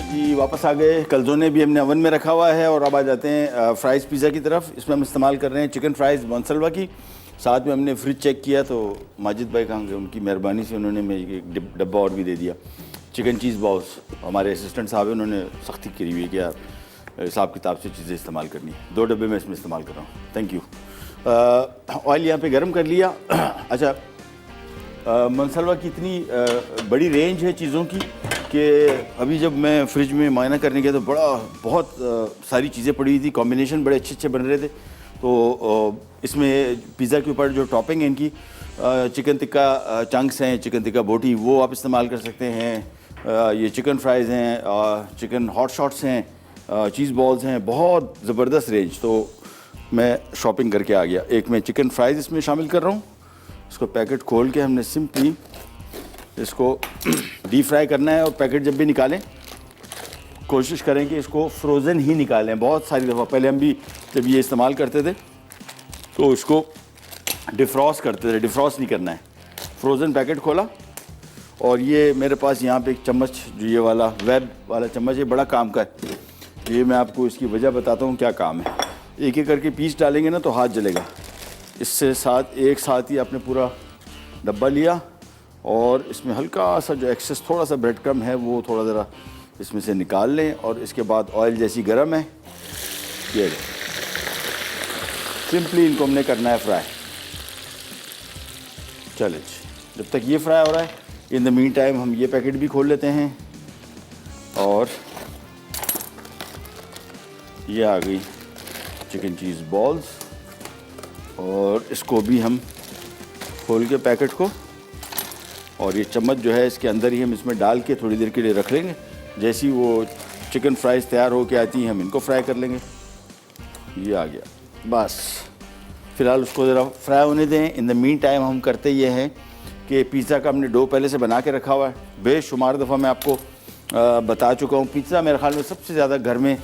जी वापस आ गए। कलजोने भी हमने ओवन में रखा हुआ है, और अब आ जाते हैं फ्राइज़ पिज़्ज़ा की तरफ। इसमें हम इस्तेमाल कर रहे हैं चिकन फ्राइज़ मोनसलवा की। साथ में हमने फ्रिज चेक किया तो माजिद भाई कहाँ गए, उनकी मेहरबानी से उन्होंने मुझे एक डब्बा और भी दे दिया। चिकन चीज़ बॉल्स, हमारे असिस्टेंट साहब हैं, उन्होंने सख्ती करी हुई है कि हिसाब किताब से चीज़ें इस्तेमाल करनी है। 2 डब्बे में इसमें इस्तेमाल कर रहा हूँ, थैंक यू। ऑयल यहाँ पे गर्म कर लिया। अच्छा, मोनसलवा की इतनी बड़ी रेंज है चीज़ों की कि अभी जब मैं फ्रिज में मुआयना करने गया तो बहुत सारी चीज़ें पड़ी हुई थी, कॉम्बिनेशन बड़े अच्छे अच्छे बन रहे थे। तो इसमें पिज़्ज़ा के ऊपर जो टॉपिंग है इनकी, चिकन टिक्का चंक्स हैं, चिकन टिक्का बोटी, वो आप इस्तेमाल कर सकते हैं। ये चिकन फ्राइज़ हैं, चिकन हॉट शॉट्स हैं, चीज़ बॉल्स हैं, बहुत ज़बरदस्त रेंज। तो मैं शॉपिंग करके आ गया। एक मैं चिकन फ्राइज़ इसमें शामिल कर रहा हूँ। इसको पैकेट खोल के हमने सिंपली इसको डीप फ्राई करना है, और पैकेट जब भी निकालें कोशिश करें कि इसको फ्रोज़न ही निकालें। बहुत सारी दफ़ा पहले हम भी जब ये इस्तेमाल करते थे तो इसको डिफ्रॉस्ट करते थे, डिफ्रॉस्ट नहीं करना है। फ्रोज़न पैकेट खोला, और ये मेरे पास यहाँ पे एक चम्मच, जो ये वाला वेब वाला चम्मच है, बड़ा काम का है। ये मैं आपको इसकी वजह बताता हूँ क्या काम है। एक एक करके पीस डालेंगे ना तो हाथ जलेगा। इससे एक साथ ही आपने पूरा डब्बा लिया, और इसमें हल्का सा जो एक्सेस थोड़ा सा ब्रेड क्रम्ब है वो थोड़ा ज़रा इसमें से निकाल लें, और इसके बाद ऑयल जैसी गर्म है, ये सिंपली इनको हमने करना है फ्राई। चलिए, जब तक ये फ्राई हो रहा है, इन द मीन टाइम हम ये पैकेट भी खोल लेते हैं, और ये आ गई चिकन चीज़ बॉल्स, और इसको भी हम खोल के पैकेट को, और ये चम्मच जो है इसके अंदर ही हम इसमें डाल के थोड़ी देर के लिए रख लेंगे। जैसी वो चिकन फ्राइज़ तैयार हो के आती हैं हम इनको फ्राई कर लेंगे। ये आ गया, बस फ़िलहाल उसको ज़रा फ्राई होने दें। इन द मीन टाइम हम करते ये हैं कि पिज़्ज़ा का हमने डो पहले से बना के रखा हुआ है। बेशुमार दफ़ा मैं आपको बता चुका हूँ, पिज़्ज़ा मेरे ख्याल में सबसे ज़्यादा घर में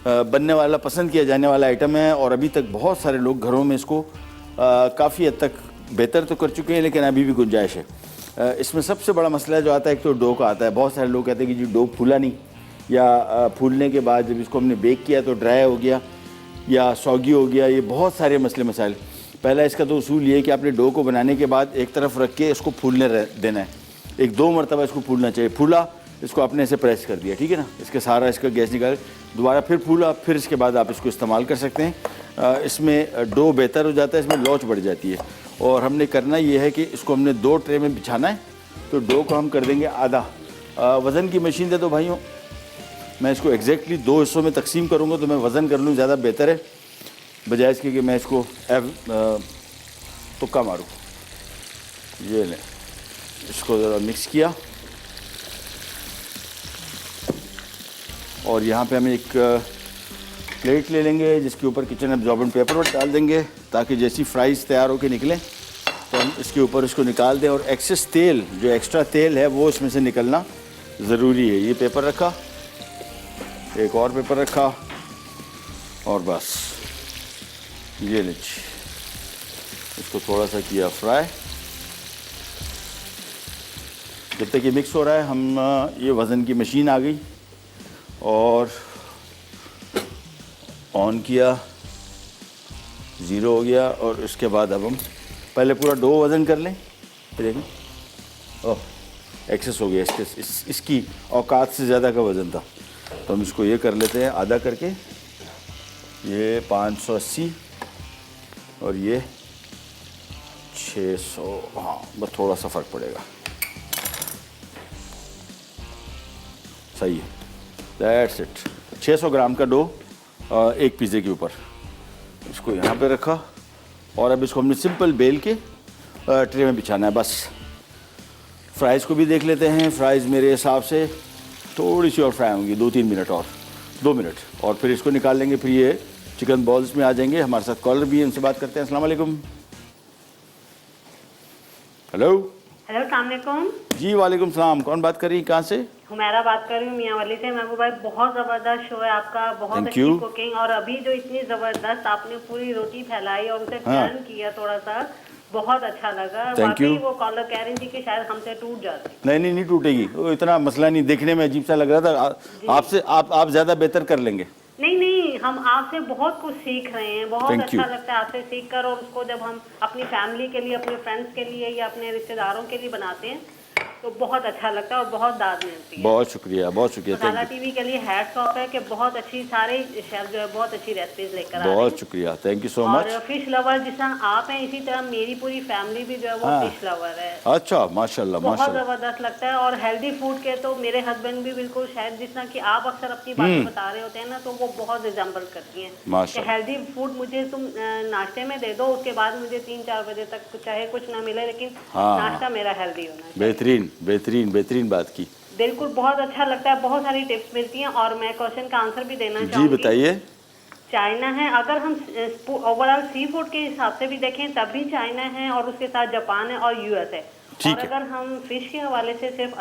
बनने वाला, पसंद किया जाने वाला आइटम है, और अभी तक बहुत सारे लोग घरों में इसको काफ़ी हद तक बेहतर तो कर चुके हैं, लेकिन अभी भी गुंजाइश है। इसमें सबसे बड़ा मसला जो आता है, एक तो डो का आता है। बहुत सारे लोग कहते हैं कि जी डो फूला नहीं, या फूलने के बाद जब इसको हमने बेक किया तो ड्राई हो गया या सॉगी हो गया। ये बहुत सारे मसले मसाइल। पहला इसका तो उसूल ये है कि आपने डो को बनाने के बाद एक तरफ रख के इसको फूलने देना है। 1-2 मरतबा इसको फूलना चाहिए। फूला, इसको आपने ऐसे प्रेस कर दिया, ठीक है ना, इसके सारा इसका गैस निकाल, दोबारा फिर फूला, फिर इसके बाद आप इसको इस्तेमाल कर सकते हैं। इसमें डो बेहतर हो जाता है, इसमें लौच बढ़ जाती है। और हमने करना ये है कि इसको हमने 2 ट्रे में बिछाना है। तो डो को हम कर देंगे आधा। वज़न की मशीन दे दो भाइयों, मैं इसको एग्जैक्टली 2 हिस्सों में तकसीम करूँगा, तो मैं वज़न कर लूँ, ज़्यादा बेहतर है, बजाय इसके कि मैं इसको तुक्का मारूँ। ये लें, इसको ज़रा मिक्स किया, और यहाँ पे हम एक प्लेट ले लेंगे जिसके ऊपर किचन एब्जॉर्बेंट पेपर डाल देंगे, ताकि जैसी फ्राइज़ तैयार होकर निकलें तो हम इसके ऊपर इसको निकाल दें। और एक्सेस तेल, जो एक्स्ट्रा तेल है, वो इसमें से निकलना ज़रूरी है। ये पेपर रखा, एक और पेपर रखा, और बस ये लीजिए, इसको थोड़ा सा किया फ्राई, जब तक ये मिक्स हो रहा है हम ये वज़न की मशीन आ गई और ऑन किया, 0 हो गया। और इसके बाद अब हम पहले पूरा डो वज़न कर लें। फिर देखें, ओह एक्सेस हो गया, इसकी औकात से ज़्यादा का वज़न था, तो हम इसको ये कर लेते हैं आधा करके। ये 580 और ये 600, हाँ बस थोड़ा सा फ़र्क पड़ेगा, सही है। That's it. 600 ग्राम का डो एक पिज़्ज़े के ऊपर, इसको यहाँ पे रखा और अब इसको हमने सिंपल बेल के ट्रे में बिछाना है बस। फ्राइज़ को भी देख लेते हैं। फ्राइज़ मेरे हिसाब से थोड़ी सी और फ्राई होंगी, 2-3 मिनट और 2 मिनट, और फिर इसको निकाल लेंगे। फिर ये चिकन बॉल्स में आ जाएंगे। हमारे साथ कॉलर भी है, उनसे बात करते हैं। अस्सलाम वालेकुम। हेलो हेलो, अस्सलाम वालेकुम। जी वालेकुम सलाम। कौन बात कर रही है, कहाँ से? हुमैरा बात कर रही हूँ मियांवाली से। महबूब भाई, बहुत ज़बरदस्त शो है आपका, बहुत Thank अच्छी you. कुकिंग, और अभी जो इतनी ज़बरदस्त आपने पूरी रोटी फैलाई और उसे हाँ। टर्न किया थोड़ा सा, बहुत अच्छा लगा। Thank वाकई you. वो कॉलर कह रही थी कि शायद हमसे टूट जाती। नहीं टूटेगी, वो इतना मसला नहीं। देखने में अजीब सा लग रहा था, आपसे आप ज़्यादा बेहतर कर लेंगे। नहीं, हम आपसे बहुत कुछ सीख रहे हैं। बहुत Thank अच्छा you. लगता है आपसे सीख कर, और उसको जब हम अपनी फैमिली के लिए, अपने फ्रेंड्स के लिए या अपने रिश्तेदारों के लिए बनाते हैं तो बहुत अच्छा लगता है और बहुत दाद मिलती है। बहुत शुक्रिया, बहुत शुक्रिया। मसाला थैंक यू, टीवी के लिए हैट्स ऑफ है कि बहुत अच्छी, सारे शेफ जो है बहुत अच्छी रेसिपीज लेकर आ रहे हैं। बहुत शुक्रिया, थैंक यू सो और मच। फिश लवर जिस तरह आप हैं, इसी तरह मेरी पूरी फैमिली भी जो है वो हाँ। फिश लवर है। अच्छा, माशाल्लाह बहुत माशाल्लाह। जबरदस्त लगता है। और हेल्दी फूड के तो मेरे हस्बैंड भी बिल्कुल, शायद जिस तरह की आप अक्सर अपनी बातें बता रहे होते हैं ना, तो वो बहुत रिजेंबल करती हैं कि माशाल्लाह। हेल्दी फूड मुझे तुम नाश्ते में दे दो, उसके बाद मुझे 3-4 बजे तक चाहे कुछ ना मिले, लेकिन हाँ। नाश्ता मेरा हेल्दी होना चाहिए। बेहतरीन बेहतरीन बेहतरीन बात की। बिल्कुल, बहुत अच्छा लगता है। बहुत सारी टिप्स मिलती हैं और मैं क्वेश्चन का आंसर भी देना जी चाहूंगी। बताइए। चाइना है, अगर हम ओवरऑल सी फूड के हिसाब से भी देखें तब भी चाइना है, और उसके साथ जापान है और यूएस है। ठीक और है। अगर हम फिश के हवाले से, सिर्फ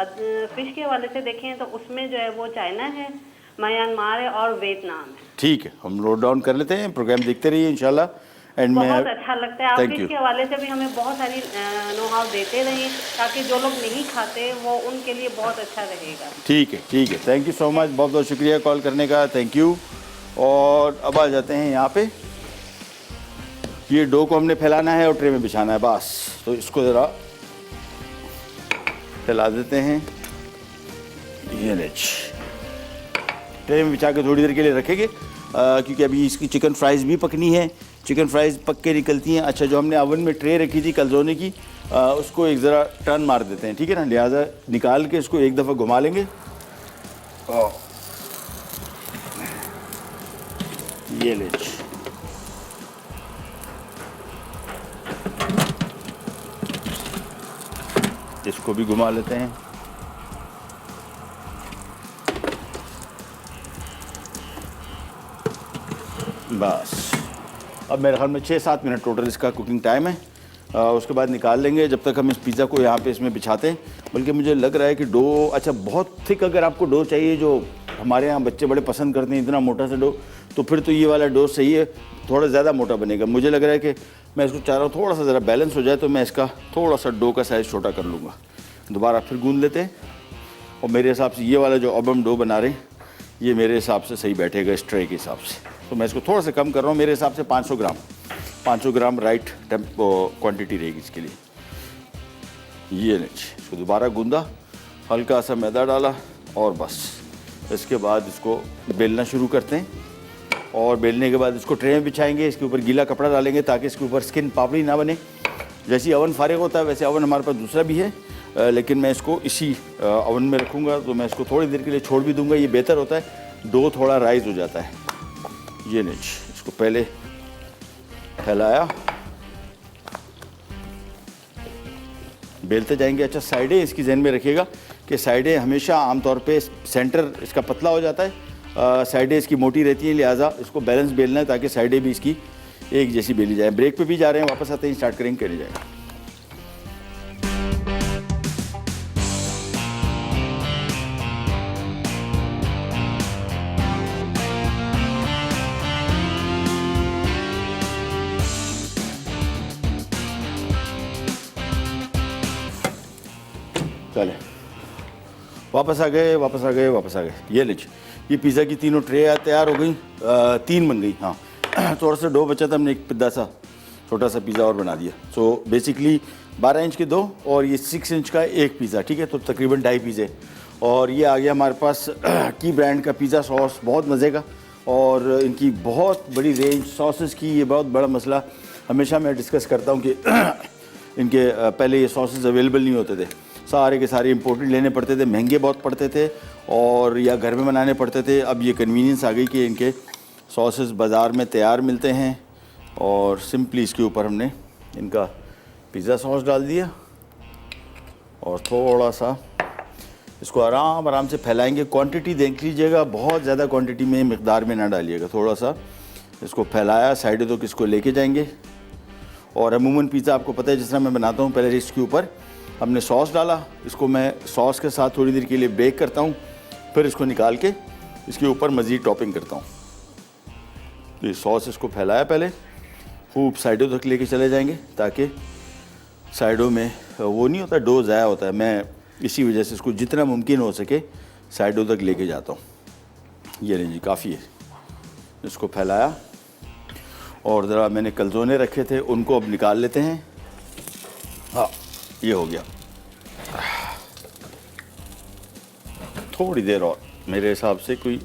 फिश के हवाले से देखें तो उसमें जो है वो चाइना है, म्यांमार है और वियतनाम है। ठीक है, हम नोट डाउन कर लेते हैं। प्रोग्राम देखते रहिए इंशाल्लाह। एंड में बहुत अच्छा लगता है। आप Thank फिश you. के हवाले से भी हमें बहुत सारी नो हाउ देते रहिए, ताकि जो लोग नहीं खाते वो उनके लिए बहुत अच्छा रहेगा। ठीक है। थैंक यू सो मच, बहुत बहुत शुक्रिया कॉल करने का, थैंक यू। और अब आ जाते हैं यहाँ पे। ये डो को हमने फैलाना है और ट्रे में बिछाना है बस। तो इसको ज़रा फैला देते हैं। ये लीजिए, ट्रे में बिछा के थोड़ी देर के लिए रखेंगे, क्योंकि अभी इसकी चिकन फ्राइज़ भी पकनी है। चिकन फ्राइज़ पक के निकलती हैं। अच्छा, जो हमने ओवन में ट्रे रखी थी कलजोने की, उसको एक ज़रा टर्न मार देते हैं, ठीक है ना। लिहाजा निकाल के इसको एक दफ़ा घुमा लेंगे। ये लीजिए, इसको भी घुमा लेते हैं। बस अब मेरे ख्याल में 6-7 मिनट टोटल इसका कुकिंग टाइम है। उसके बाद निकाल लेंगे। जब तक हम इस पिज़्ज़ा को यहाँ पे इसमें बिछाते हैं, बल्कि मुझे लग रहा है कि डो, अच्छा बहुत थिक अगर आपको डो चाहिए, जो हमारे यहाँ बच्चे बड़े पसंद करते हैं इतना मोटा सा डो, तो फिर तो ये वाला डो सही है। थोड़ा ज़्यादा मोटा बनेगा। मुझे लग रहा है कि मैं इसको चाह रहा हूँ थोड़ा सा ज़रा बैलेंस हो जाए, तो मैं इसका थोड़ा सा डो का साइज़ छोटा कर लूँगा। दोबारा फिर गूंद लेते हैं। और मेरे हिसाब से ये वाला जो अब हम डो बना रहे हैं, ये मेरे हिसाब से सही बैठेगा इस ट्रे के हिसाब से। तो मैं इसको थोड़ा सा कम कर रहा हूँ। मेरे हिसाब से 500 ग्राम राइट क्वांटिटी रहेगी इसके लिए। ये लीजिए, इसको दोबारा गूंदा, हल्का सा मैदा डाला और बस। इसके बाद इसको बेलना शुरू करते हैं। और बेलने के बाद इसको ट्रे में बिछाएंगे। इसके ऊपर गीला कपड़ा डालेंगे ताकि इसके ऊपर स्किन पापड़ी ना बने। जैसे ओवन फारिग होता है वैसे ओवन हमारे पास दूसरा भी है, लेकिन मैं इसको इसी ओवन में रखूँगा। तो मैं इसको थोड़ी देर के लिए छोड़ भी दूँगा, ये बेहतर होता है, डो थोड़ा राइज हो जाता है। ये लीजिए, इसको पहले फैलाया, बेलते जाएंगे। अच्छा, साइडें इसकी जहन में रखिएगा कि साइडें हमेशा आमतौर पे सेंटर इसका पतला हो जाता है, साइडें इसकी मोटी रहती हैं, लिहाजा इसको बैलेंस बेलना है ताकि साइडें भी इसकी एक जैसी बेली जाए। ब्रेक पे भी जा रहे हैं, वापस आते हैं, स्टार्ट करेंगे, करे जाएगा। चले, वापस आ गए, वापस आ गए, वापस आ गए। ये लीजिए, ये पिज़्ज़ा की तीनों ट्रे तैयार हो गई। 3 बन गई। हाँ, थोड़ा सा डो बचा था, हमने एक पिद्दा सा छोटा सा पिज़्ज़ा और बना दिया। सो बेसिकली 12 इंच के 2 और ये 6 इंच का एक पिज़्ज़ा, ठीक है, तो तकरीबन 2.5 पिज़्ज़े। और ये आ गया हमारे पास की ब्रांड का पिज़्ज़ा सॉस, बहुत मज़े का, और इनकी बहुत बड़ी रेंज सॉसेस की। ये बहुत बड़ा मसला हमेशा मैं डिस्कस करता हूँ कि इनके पहले ये सॉसेस अवेलेबल नहीं होते थे, सारे के सारे इंपोर्टेड लेने पड़ते थे, महंगे बहुत पड़ते थे, और या घर में बनाने पड़ते थे। अब ये कन्वीनियंस आ गई कि इनके सॉसेस बाज़ार में तैयार मिलते हैं, और सिंपली इसके ऊपर हमने इनका पिज़्ज़ा सॉस डाल दिया और थोड़ा सा इसको आराम से फैलाएंगे। क्वांटिटी देख लीजिएगा, बहुत ज़्यादा क्वांटिटी में मिकदार में ना डालिएगा, थोड़ा सा इसको फैलाया, साइडों तक इसको लेके जाएंगे। और अमूमन पिज़्ज़ा आपको पता है जिस तरह मैं बनाता हूँ, पहले इसके ऊपर हमने सॉस डाला, इसको मैं सॉस के साथ थोड़ी देर के लिए बेक करता हूँ, फिर इसको निकाल के इसके ऊपर मज़ीद टॉपिंग करता हूँ। तो ये सॉस इसको फैलाया, पहले खूब साइडों तक लेके चले जाएंगे, ताकि साइडों में वो नहीं होता, डो ज़ाया होता है। मैं इसी वजह से इसको जितना मुमकिन हो सके साइडों तक लेके जाता हूँ। ये नहीं जी, काफ़ी है। इसको फैलाया, और ज़रा मैंने कलज़ोने रखे थे उनको अब निकाल लेते हैं। हाँ, ये हो गया। थोड़ी देर और, मेरे हिसाब से कोई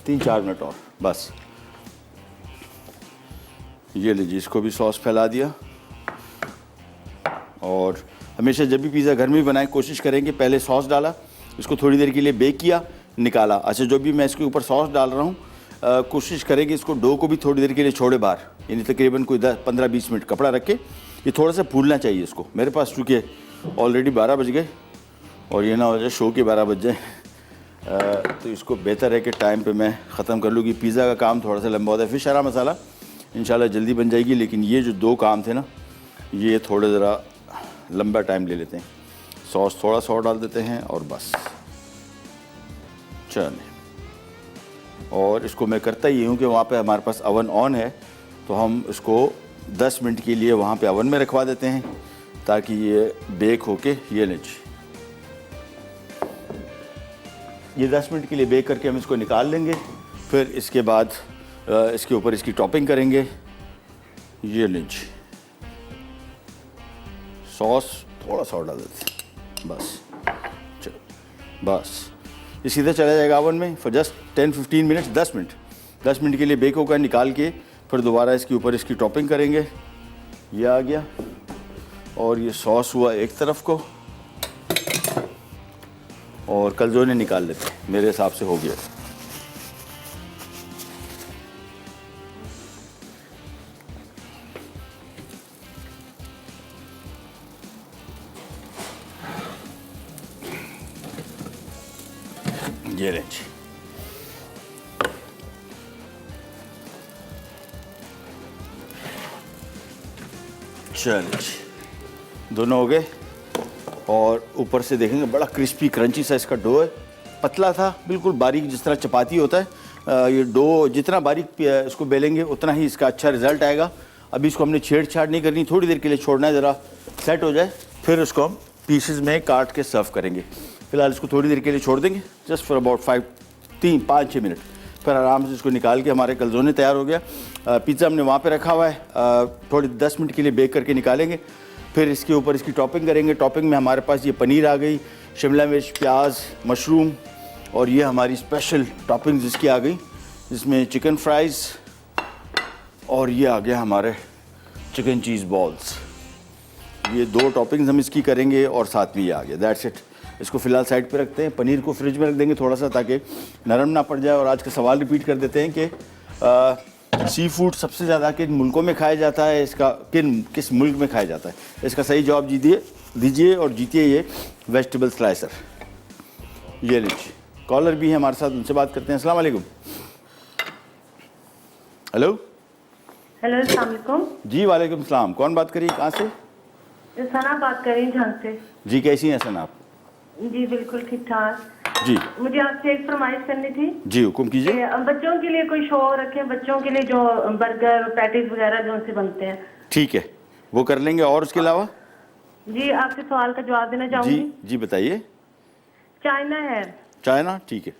3-4 मिनट और बस। ये लीजिए, इसको भी सॉस फैला दिया। और हमेशा जब भी पिज़्ज़ा घर में बनाएं, कोशिश करें कि पहले सॉस डाला, इसको थोड़ी देर के लिए बेक किया, निकाला। अच्छा, जो भी मैं इसके ऊपर सॉस डाल रहा हूँ, कोशिश करें कि इसको डो को भी थोड़ी देर के लिए छोड़े बाहर, यानी तकरीबन कोई 15-20 मिनट कपड़ा रख के ये थोड़ा सा फूलना चाहिए इसको। मेरे पास चूँकि ऑलरेडी 12 बज गए और ये ना हो जाए शो के 12 बज जाए, तो इसको बेहतर है कि टाइम पे मैं ख़त्म कर लूँ कि पिज़्ज़ा का काम थोड़ा सा लंबा होता है। फिश हरा मसाला इंशाल्लाह जल्दी बन जाएगी, लेकिन ये जो 2 काम थे ना, ये थोड़े ज़रा लंबा टाइम ले लेते हैं। सॉस थोड़ा सा और डाल देते हैं और बस चलें। और इसको मैं करता ही हूँ कि वहाँ पे हमारे पास अवन ऑन है, तो हम इसको 10 मिनट के लिए वहाँ पे अवन में रखवा देते हैं, ताकि ये बेक होके ये लीजिए, ये 10 मिनट के लिए बेक करके हम इसको निकाल लेंगे। फिर इसके बाद इसके ऊपर इसकी टॉपिंग करेंगे। ये लीजिए, सॉस थोड़ा सा और डाल देते हैं, बस चलो, बस ये सीधा चला जाएगा ओवन में फॉर जस्ट 10-15 मिनट्स। 10 मिनट के लिए बेक होकर निकाल के फिर दोबारा इसके ऊपर इसकी टॉपिंग करेंगे। ये आ गया, और ये सॉस हुआ एक तरफ को, और कलज़ोने निकाल लेते हैं, मेरे हिसाब से हो गया। ये रेंज चलिए, दोनों हो गए। और ऊपर से देखेंगे बड़ा क्रिस्पी क्रंची सा इसका डो है, पतला था बिल्कुल बारीक, जिस तरह चपाती होता है। ये डो जितना बारीक इसको बेलेंगे उतना ही इसका अच्छा रिजल्ट आएगा। अभी इसको हमने छेड़छाड़ नहीं करनी, थोड़ी देर के लिए छोड़ना है, ज़रा सेट हो जाए, फिर उसको हम पीसेस में काट के सर्व करेंगे। फ़िलहाल इसको थोड़ी देर के लिए छोड़ देंगे, जस्ट फॉर अबाउट 5-6 मिनट, फिर आराम से इसको निकाल के हमारे कलज़ोने तैयार हो गया। पिज़्ज़ा हमने वहाँ पे रखा हुआ है, थोड़ी 10 मिनट के लिए बेक करके निकालेंगे, फिर इसके ऊपर इसकी टॉपिंग करेंगे। टॉपिंग में हमारे पास ये पनीर आ गई, शिमला मिर्च, प्याज, मशरूम, और ये हमारी स्पेशल टॉपिंग जिसकी आ गई, जिसमें चिकन फ्राइज़, और ये आ गया हमारे चिकन चीज़ बॉल्स। ये 2 टॉपिंग्स हम इसकी करेंगे, और साथ में ये आ गया। That's it. इसको फ़िलहाल साइड पे रखते हैं। पनीर को फ्रिज में रख देंगे थोड़ा सा, ताकि नरम ना पड़ जाए। और आज का सवाल रिपीट कर देते हैं कि सी फूड सबसे ज़्यादा किन मुल्कों में खाया जाता है, इसका किस मुल्क में खाया जाता है, इसका सही जवाब दीजिए और जीतिए ये वेजिटेबल स्लाइसर। ये लीजिए, कॉलर भी है हमारे साथ, उनसे बात करते हैं। अस्सलाम वालेकुम। हेलो अस्सलाम वालेकुम। जी वालेकुम सलाम। कौन बात करिए, कहाँ से? सना बात कर रही हूँ झांग से। जी, कैसी हैं सना आप? जी बिल्कुल ठीक ठाक। जी, मुझे आपसे एक फरमाइश करनी थी। जी हुक्म कीजिए। बच्चों के लिए कोई शो रखें, बच्चों के लिए जो बर्गर पैटीज वगैरह जो उनसे बनते हैं। ठीक है, वो कर लेंगे। और उसके अलावा? जी आपसे सवाल का जवाब देना चाहूंगी। जी जी बताइए। चाइना है। चाइना, ठीक है,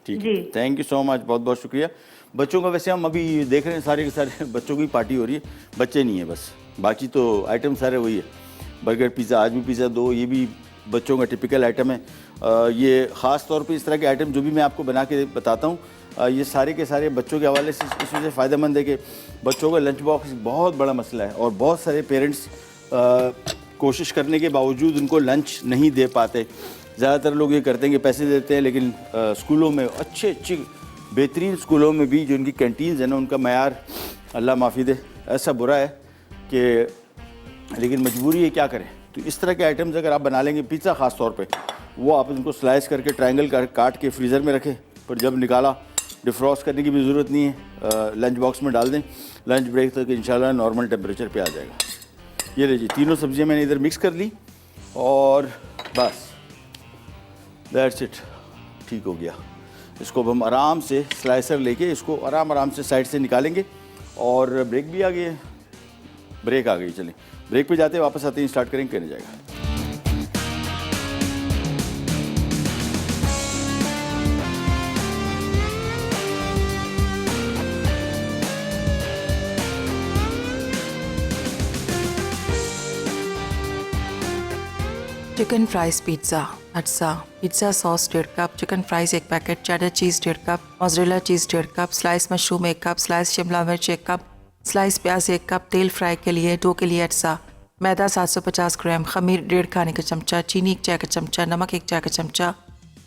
ठीक है, जी। थैंक यू सो मच, बहुत बहुत शुक्रिया। बच्चों का वैसे हम अभी देख रहे हैं सारे के सारे बच्चों की पार्टी हो रही है, बच्चे नहीं है बस, बाकी तो आइटम सारे वही है। बर्गर, पिज़्ज़ा, आज भी पिज़्ज़ा 2, ये भी बच्चों का टिपिकल आइटम है। ये ख़ास तौर पे इस तरह के आइटम जो भी मैं आपको बना के बताता हूँ, ये सारे के सारे बच्चों के हवाले से इस वजह से फ़ायदेमंद है कि बच्चों का लंच बॉक्स बहुत बड़ा मसला है और बहुत सारे पेरेंट्स कोशिश करने के बावजूद उनको लंच नहीं दे पाते। ज़्यादातर लोग ये करते हैं कि पैसे देते हैं, लेकिन स्कूलों में अच्छी बेहतरीन स्कूलों में भी जो उनकी कैंटीन्स है ना, उनका मयार अल्लाह माफ़ी दे ऐसा बुरा है कि, लेकिन मजबूरी है, क्या करें। तो इस तरह के आइटम्स अगर आप बना लेंगे, पिज़्ज़ा ख़ास तौर पे, वो आप उनको स्लाइस करके ट्रायंगल काट के फ्रीज़र में रखें, पर जब निकाला डिफ्रॉस्ट करने की भी ज़रूरत नहीं है, लंच बॉक्स में डाल दें, लंच ब्रेक तक इंशाल्लाह नॉर्मल टेम्परेचर पे आ जाएगा। ये लीजिए, तीनों सब्जियां मैंने इधर मिक्स कर ली और बस दैट्स इट, ठीक हो गया। इसको अब हम आराम से स्लाइसर लेके इसको आराम से साइड से निकालेंगे। और ब्रेक भी आ गई है, ब्रेक आ गई, चलें ब्रेक पे जाते हैं, वापस आते हैं, स्टार्ट करेंगे, करने जाएगा। चिकन फ्राइज पिज़्ज़ा, अटसा, पिज़्ज़ा सॉस 1.5 कप, chicken fries 1 packet, cheddar cheese 1.5 कप, मोज़रेला चीज़ 1.5 कप, स्लाइस मशरूम 1 कप, स्लाइस शिमला मिर्च 1 कप, स्लाइस प्याज 1 कप, तेल फ्राई के लिए, डो के लिए अटसा, मैदा 750 ग्राम, खमीर 1.5 खाने का चमचा, चीनी 1 चाय का चमचा, नमक 1 चाय का चमचा,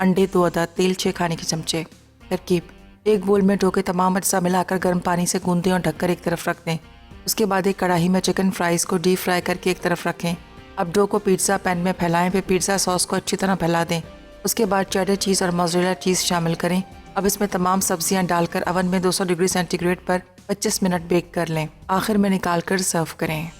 अंडे 2 अदद, तेल 6 खाने के चमचे। तरकीब: एक बोल में डो के तमाम अज्जा मिलाकर गर्म पानी से गूंद दें और ढककर एक तरफ रख दें। उसके बाद एक कढ़ाई में चिकन फ्राइज़ को डीप फ्राई करके एक तरफ रखें। अब डो को पिज़्ज़ा पैन में फैलाएं, फिर पिज़्ज़ा सॉस को अच्छी तरह फैला दें। उसके बाद चेडर चीज़ और मोज़रेला चीज़ शामिल करें। अब इसमें तमाम सब्जियां डालकर ओवन में 200 डिग्री सेंटीग्रेड पर 25 मिनट बेक कर लें। आखिर में निकाल कर सर्व करें।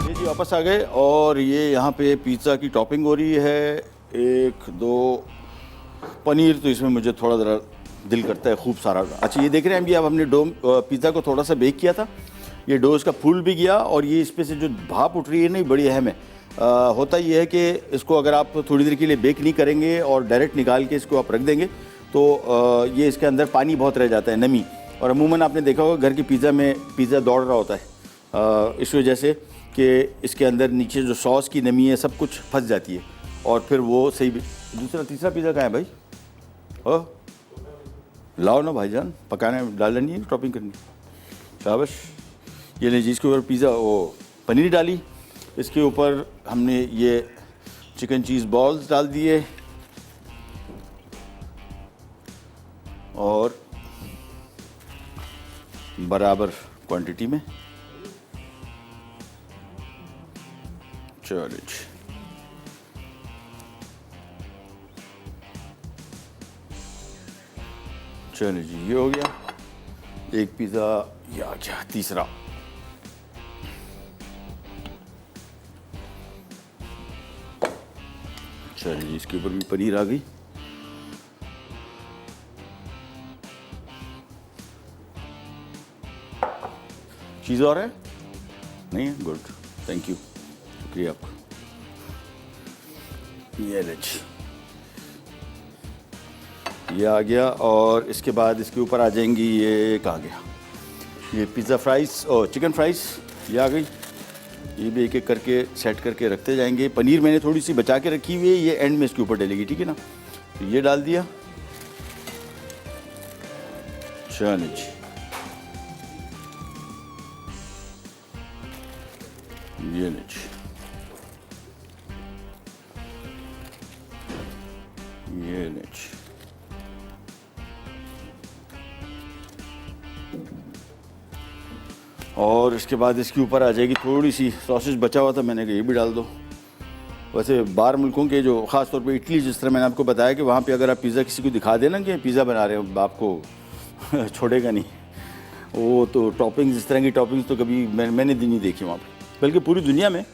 ये जी वापस आ गए और ये यहाँ पे पिज़्ज़ा की टॉपिंग हो रही है। 1 2 पनीर तो इसमें मुझे थोड़ा ज़रा दिल करता है खूब सारा। अच्छा, ये देख रहे हैं अभी, अब हमने डो पिज़्ज़ा को थोड़ा सा बेक किया था, ये डो इसका फूल भी गया और ये इस पे से जो भाप उठ रही है ना, बड़ी अहम है। होता ये है कि इसको अगर आप थोड़ी देर के लिए बेक नहीं करेंगे और डायरेक्ट निकाल के इसको आप रख देंगे तो ये इसके अंदर पानी बहुत रह जाता है, नमी। और अमूमन आपने देखा होगा घर की पिज़्ज़ा में पिज़्ज़ा दौड़ रहा होता है इस वजह से कि इसके अंदर नीचे जो सॉस की नमी है सब कुछ फंस जाती है और फिर वो सही। दूसरा तीसरा पिज़्ज़ा कहाँ है भाई? हो लाओ ना भाईजान, पकाने डालना नहीं है, टॉपिंग करनी। शाबाश। ये लीजिए, इसके ऊपर पिज़्ज़ा वो पनीर डाली, इसके ऊपर हमने ये चिकन चीज़ बॉल्स डाल दिए और बराबर क्वांटिटी में। चलिए, चलिए जी, ये हो गया एक पिज़्ज़ा। ये आ गया तीसरा। चलिए, इसके ऊपर भी पनीर आ गई। चीज़ और है? नहीं है? गुड, थैंक यू, शुक्रिया आपका। ये लीजिए, ये आ गया और इसके बाद इसके ऊपर आ जाएंगी, ये कहाँ गया, ये पिज़्ज़ा फ्राइज़ और चिकन फ्राइज़, ये आ गई। ये भी एक एक करके सेट करके रखते जाएंगे। पनीर मैंने थोड़ी सी बचा के रखी हुई है, ये एंड में इसके ऊपर डलेगी, ठीक है ना। तो ये डाल दिया। चलिए जी, ये लीजिए, ये लीजिए। और इसके बाद इसके ऊपर आ जाएगी थोड़ी सी सॉसेज, बचा हुआ था मैंने कहा ये भी डाल दो। वैसे बाहर मुल्कों के जो ख़ास तौर पे इटली, जिस तरह मैंने आपको बताया कि वहाँ पे अगर आप पिज़्ज़ा किसी को दिखा देना कि पिज़्ज़ा बना रहे हो, आपको छोड़ेगा नहीं वो। तो टॉपिंग्स, इस तरह की टॉपिंग्स तो कभी मैंने नहीं देखी वहाँ पर। बल्कि पूरी दुनिया में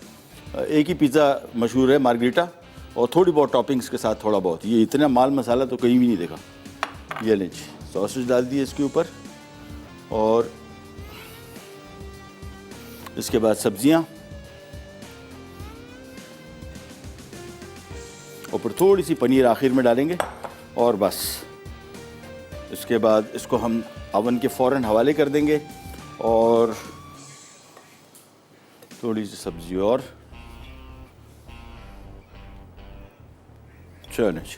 एक ही पिज़्ज़ा मशहूर है, मार्गरीटा, और थोड़ी बहुत टॉपिंग्स के साथ थोड़ा बहुत। ये इतना माल मसाला तो कहीं भी नहीं देखा। ये लीजिए, सॉसेज डाल दिए इसके ऊपर और इसके बाद सब्जियां, ऊपर थोड़ी सी पनीर आखिर में डालेंगे और बस इसके बाद इसको हम अवन के फ़ौरन हवाले कर देंगे और थोड़ी सी सब्जी और चलो जी,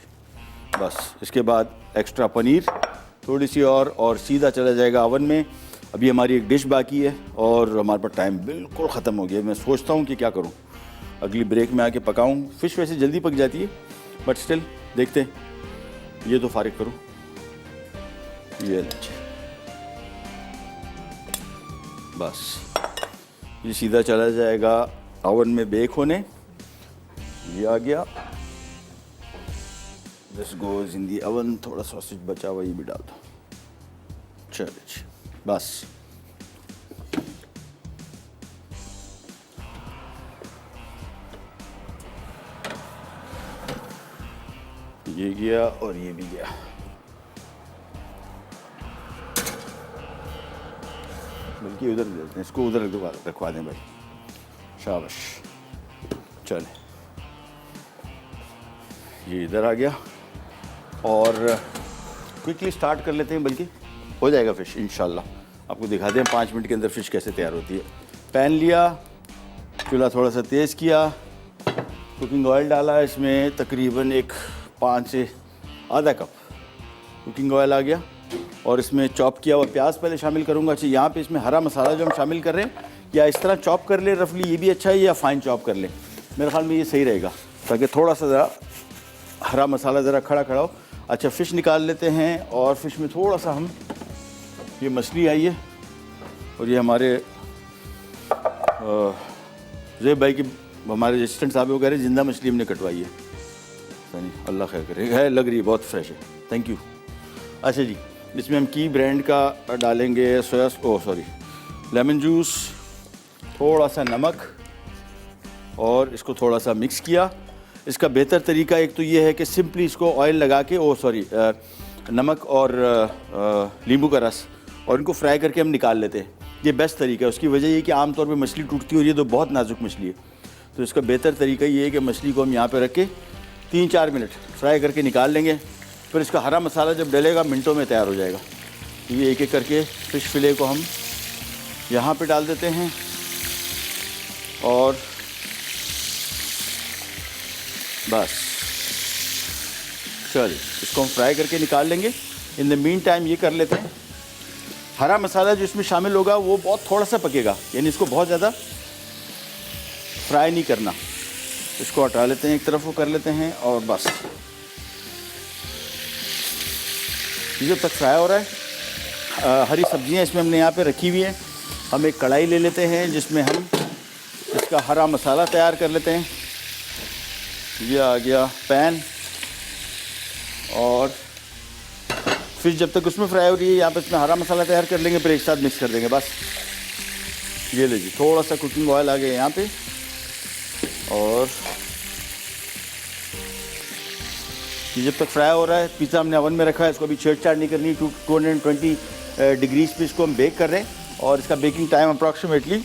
बस इसके बाद एक्स्ट्रा पनीर थोड़ी सी और सीधा चला जाएगा अवन में। अभी हमारी एक डिश बाकी है और हमारे पास टाइम बिल्कुल ख़त्म हो गया। मैं सोचता हूँ कि क्या करूँ, अगली ब्रेक में आके पकाऊँ। फ़िश वैसे जल्दी पक जाती है बट स्टिल देखते हैं। ये तो फारिग करूँ, ये लीजिए, बस ये सीधा चला जाएगा ओवन में बेक होने। ये आ गया, this goes in the oven. थोड़ा सॉसेज बचा हुआ ये भी डाल दो। चलिए बस ये गया और ये भी गया। बल्कि उधर देते हैं, इसको उधर रखवा दें भाई, शाबाश। चले ये इधर आ गया और क्विकली स्टार्ट कर लेते हैं, बल्कि हो जाएगा फ़िश इंशाल्लाह। आपको दिखाते हैं 5 मिनट के अंदर फ़िश कैसे तैयार होती है। पैन लिया, चूल्हा थोड़ा सा तेज़ किया, कुकिंग ऑयल डाला, इसमें तकरीबन एक 5 से आधा कप कुकिंग ऑयल आ गया और इसमें चॉप किया हुआ प्याज पहले शामिल करूँगा। अच्छा, यहाँ पे इसमें हरा मसाला जो हम शामिल कर रहे हैं, या इस तरह चॉप कर ले रफली ये भी अच्छा है, या फ़ाइन चॉप कर ले, मेरे ख्याल में ये सही रहेगा, ताकि थोड़ा सा ज़रा हरा मसाला ज़रा खड़ा खड़ा हो। अच्छा, फ़िश निकाल लेते हैं और फ़िश में थोड़ा सा हम, ये मछली आई है और ये हमारे ज़ेब भाई की, हमारे असिस्टेंट साहब वो कह रहे हैं ज़िंदा मछली हमने कटवाई है। अल्लाह खैर करे, है लग रही है बहुत फ्रेश है, थैंक यू। अच्छा जी, इसमें हम की ब्रांड का डालेंगे लेमन जूस, थोड़ा सा नमक और इसको थोड़ा सा मिक्स किया। इसका बेहतर तरीका एक तो ये है कि सिंपली इसको ऑयल लगा के नमक और नींबू का रस और इनको फ्राई करके हम निकाल लेते हैं। ये बेस्ट तरीका है। उसकी वजह ये कि आमतौर पे मछली टूटती है और ये तो बहुत नाजुक मछली है, तो इसका बेहतर तरीका ये है कि मछली को हम यहाँ पे रख के 3-4 मिनट फ्राई करके निकाल लेंगे। फिर इसका हरा मसाला जब डलेगा मिनटों में तैयार हो जाएगा। ये एक एक करके फ़िश फिले को हम यहाँ पे डाल देते हैं और बस चलिए इसको हम फ्राई करके निकाल लेंगे। इन द मीन टाइम ये कर लेते हैं, हरा मसाला जो इसमें शामिल होगा वो बहुत थोड़ा सा पकेगा, यानी इसको बहुत ज़्यादा फ्राई नहीं करना। इसको हटा लेते हैं, एक तरफ वो कर लेते हैं और बस जब तक फ्राई हो रहा है। हरी सब्जियां इसमें हमने यहाँ पे रखी हुई हैं। हम एक कढ़ाई ले लेते हैं जिसमें हम इसका हरा मसाला तैयार कर लेते हैं। ये आ गया पैन और फिर जब तक उसमें फ्राई हो रही है यहाँ पे इसमें हरा मसाला तैयार कर लेंगे, फिर एक साथ मिक्स कर देंगे बस। ये लीजिए, थोड़ा सा कुकिंग ऑयल आ गया यहाँ पे और ये जब तक फ्राई हो रहा है, पिज़्ज़ा हमने ओवन में रखा है, इसको अभी छेड़छाड़ नहीं करनी। 220 डिग्रीज पे इसको हम बेक कर रहे हैं और इसका बेकिंग टाइम अप्रॉक्सीमेटली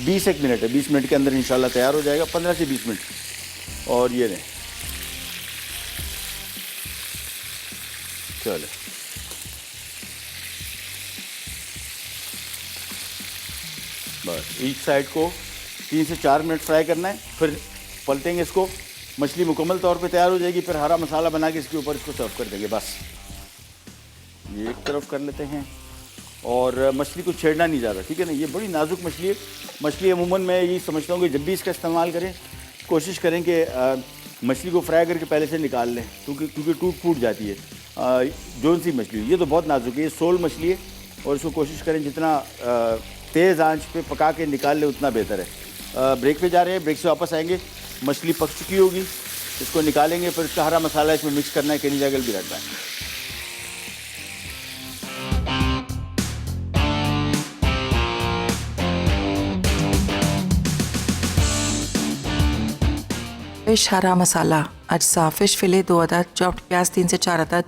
20 मिनट है। 20 मिनट के अंदर इंशाल्लाह तैयार हो जाएगा, 15 से 20 मिनट। और ये रहे, चलो बस ईच साइड को 3 से 4 मिनट फ्राई करना है, फिर पलटेंगे इसको। मछली मुकम्मल तौर पे तैयार हो जाएगी, फिर हरा मसाला बना के इसके ऊपर इसको सर्व कर देंगे बस। ये एक तरफ कर लेते हैं और मछली को छेड़ना नहीं ज़्यादा, ठीक है ना। ये बड़ी नाजुक मछली है। मछली अमूमन मैं यही समझता हूँ कि जब भी इसका इस्तेमाल करें कोशिश करें कि मछली को फ्राई करके पहले से निकाल लें, क्योंकि टूट फूट जाती है जौन सी मछली। ये तो बहुत नाजुक है, ये सोल मछली है और इसको कोशिश करें जितना तेज़ आंच पे पका के निकाल लें उतना बेहतर है। ब्रेक पे जा रहे हैं, ब्रेक से वापस आएंगे, मछली पक चुकी होगी, इसको निकालेंगे, फिर इसका हरा मसाला इसमें मिक्स करना है। केनी जागल भी रहता है। फिश हरा मसाला अज्जा, फ़िश फिले 2 अदद, चॉप्ड प्याज 3 से 4 अदद,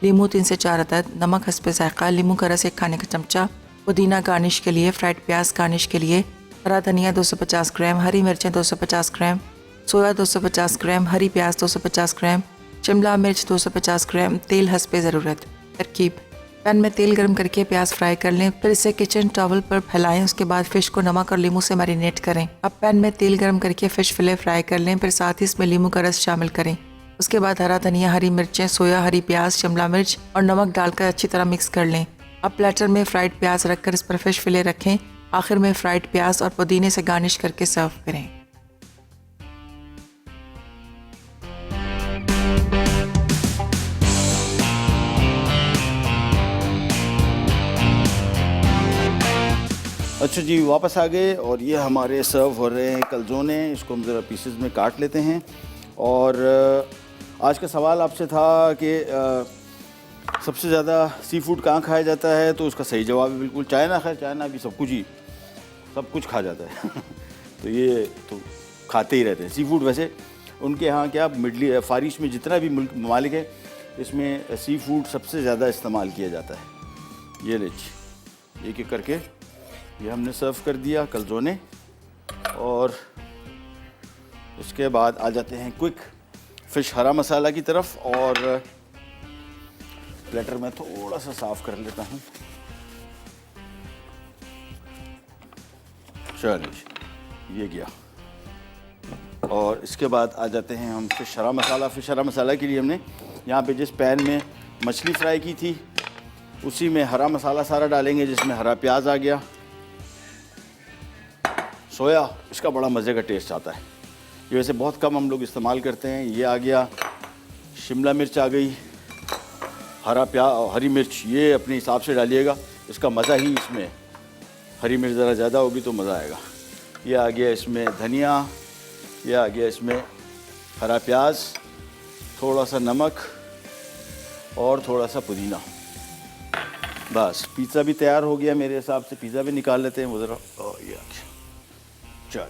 लीमू 3 से 4 अदद, नमक हस्बे ज़ायक़ा, लीमू का रस 1 खाने का चमचा, पुदीना गार्निश के लिए, फ्राइड प्याज गार्निश के लिए, हरा धनिया 250 ग्राम, हरी मिर्चें 250 ग्राम, सोया 250 ग्राम, हरी प्याज 250 ग्राम, शिमला मिर्च 250 ग्राम, तेल हस्बे ज़रूरत। तरकीब: पैन में तेल गर्म करके प्याज फ्राई कर लें, फिर इसे किचन टॉवल पर फैलाएं। उसके बाद फ़िश को नमक और लीमू से मैरिनेट करें। अब पैन में तेल गर्म करके फ़िश फिले फ्राई कर लें, फिर साथ ही इसमें लीमू का रस शामिल करें। उसके बाद हरा धनिया, हरी मिर्चें, सोया, हरी प्याज, शिमला मिर्च और नमक डालकर अच्छी तरह मिक्स कर लें। अब प्लेटर में फ्राइड प्याज रखकर इस पर फ़िश फिले रखें। आखिर में फ्राइड प्याज और पुदीने से गार्निश करके सर्व करें। अच्छा जी, वापस आ गए और ये हमारे सर्व हो रहे हैं कलजोने। इसको हम ज़रा पीसेस में काट लेते हैं। और आज का सवाल आपसे था कि सबसे ज़्यादा सी फूड कहाँ खाया जाता है, तो उसका सही जवाब है बिल्कुल चाइना। खैर चाइना भी सब कुछ खा जाता है तो ये तो खाते ही रहते हैं सी फूड। वैसे उनके यहाँ क्या मिडल फारिश में जितना भी मुल्क ममालिक है, इसमें सी फूड सबसे ज़्यादा इस्तेमाल किया जाता है। ये लीजिए, एक एक करके ये हमने सर्व कर दिया कलजोने। और उसके बाद आ जाते हैं क्विक फ़िश हरा मसाला की तरफ। और प्लेटर में थोड़ा सा साफ़ कर लेता हूँ। चलिए, ये गया। और इसके बाद आ जाते हैं हम फ़िश हरा मसाला। फ़िश हरा मसाला के लिए हमने यहाँ पे जिस पैन में मछली फ्राई की थी, उसी में हरा मसाला सारा डालेंगे, जिसमें हरा प्याज आ गया, सोया, इसका बड़ा मज़े का टेस्ट आता है। ये वैसे बहुत कम हम लोग इस्तेमाल करते हैं। ये आ गया, शिमला मिर्च आ गई, हरी मिर्च ये अपने हिसाब से डालिएगा, इसका मज़ा ही इसमें, हरी मिर्च ज़रा ज़्यादा होगी तो मज़ा आएगा। ये आ गया इसमें धनिया, ये आ गया इसमें हरा प्याज, थोड़ा सा नमक और थोड़ा सा पुदीना। बस पिज़्ज़ा भी तैयार हो गया मेरे हिसाब से। पिज़्ज़ा भी निकाल लेते हैं वो ज़रा। ये आ गया, चलो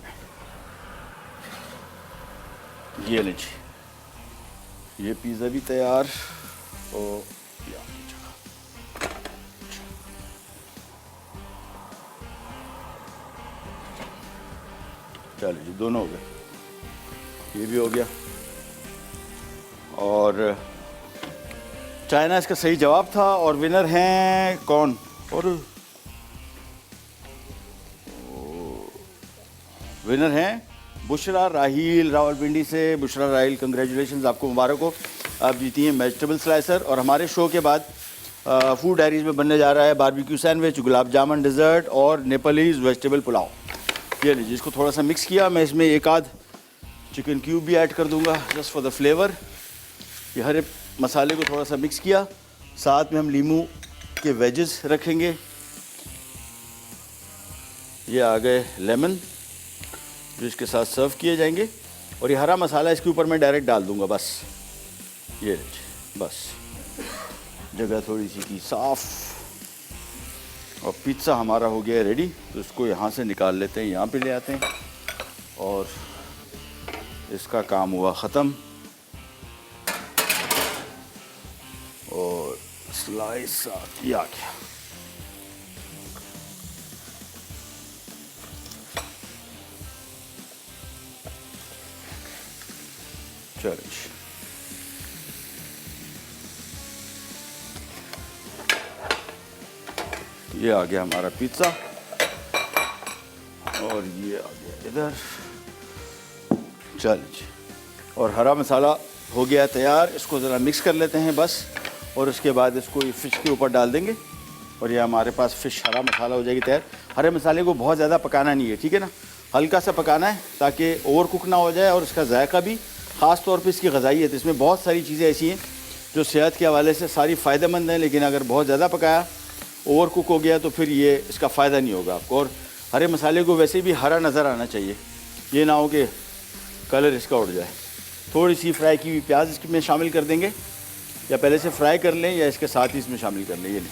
ये लीजिए, ये पिज़्ज़ा भी तैयार। और ये आपकी जगह, चलो जी, दोनों हो गए, ये भी हो गया। और चाइना इसका सही जवाब था। और विनर हैं कौन? और विनर हैं बुशरा राहील रावलपिंडी से। बुशरा राहील, कंग्रेचुलेशंस, आपको मुबारक हो, आप जीती हैं वेजिटेबल स्लाइसर। और हमारे शो के बाद फूड डायरीज में बनने जा रहा है barbecue sandwich, gulab jamun dessert और नेपालीज वेजिटेबल पुलाव। ये लीजिए, इसको थोड़ा सा मिक्स किया। मैं इसमें एक आध चिकन क्यूब भी ऐड कर दूंगा जस्ट फॉर द फ्लेवर। ये हरे मसाले को थोड़ा सा मिक्स किया, साथ में हम लीमू के वेजेस रखेंगे। ये आ गए लेमन, जो इसके साथ सर्व किए जाएंगे। और ये हरा मसाला इसके ऊपर मैं डायरेक्ट डाल दूंगा। बस ये बस जगह थोड़ी सी की साफ़। और पिज़्ज़ा हमारा हो गया रेडी, तो इसको यहाँ से निकाल लेते हैं, यहाँ पे ले आते हैं और इसका काम हुआ ख़त्म। और स्लाइस ये आ गया। चलो, ये आ गया हमारा पिज़्ज़ा। और ये आ गया इधर। चल जी, और हरा मसाला हो गया तैयार। इसको ज़रा मिक्स कर लेते हैं बस। और उसके बाद इसको ये फ़िश के ऊपर डाल देंगे और ये हमारे पास फ़िश हरा मसाला हो जाएगी तैयार। हरे मसाले को बहुत ज़्यादा पकाना नहीं है, ठीक है ना, हल्का सा पकाना है ताकि ओवर कुक ना हो जाए। और इसका जायका भी, ख़ास तौर पे इसकी ग़िज़ाइयत, इसमें बहुत सारी चीज़ें ऐसी हैं जो सेहत के हवाले से सारी फ़ायदेमंद हैं, लेकिन अगर बहुत ज़्यादा पकाया, ओवर कुक हो गया, तो फिर ये इसका फ़ायदा नहीं होगा आपको। और हरे मसाले को वैसे भी हरा नज़र आना चाहिए, ये ना हो कि कलर इसका उड़ जाए। थोड़ी सी फ्राई की हुई प्याज इसमें शामिल कर देंगे, या पहले से फ्राई कर लें या इसके साथ ही इसमें शामिल कर लें। ये नहीं,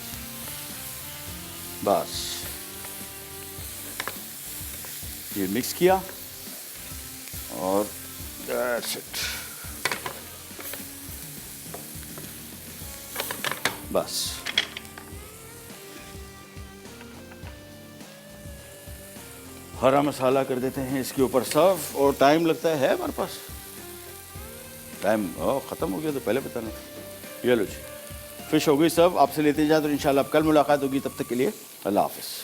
बस ये मिक्स किया और दैट्स इट। बस हरा मसाला कर देते हैं इसके ऊपर सर्व, और टाइम लगता है हमारे पास। टाइम ख़त्म हो गया तो पहले बताना। ये लो जी, फिश हो गई सर्व, आपसे लेते जाए तो इंशाल्लाह अब कल मुलाकात होगी। तब तक के लिए अल्लाह हाफ़िज़।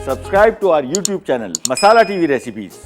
Subscribe to our YouTube channel, Masala TV Recipes.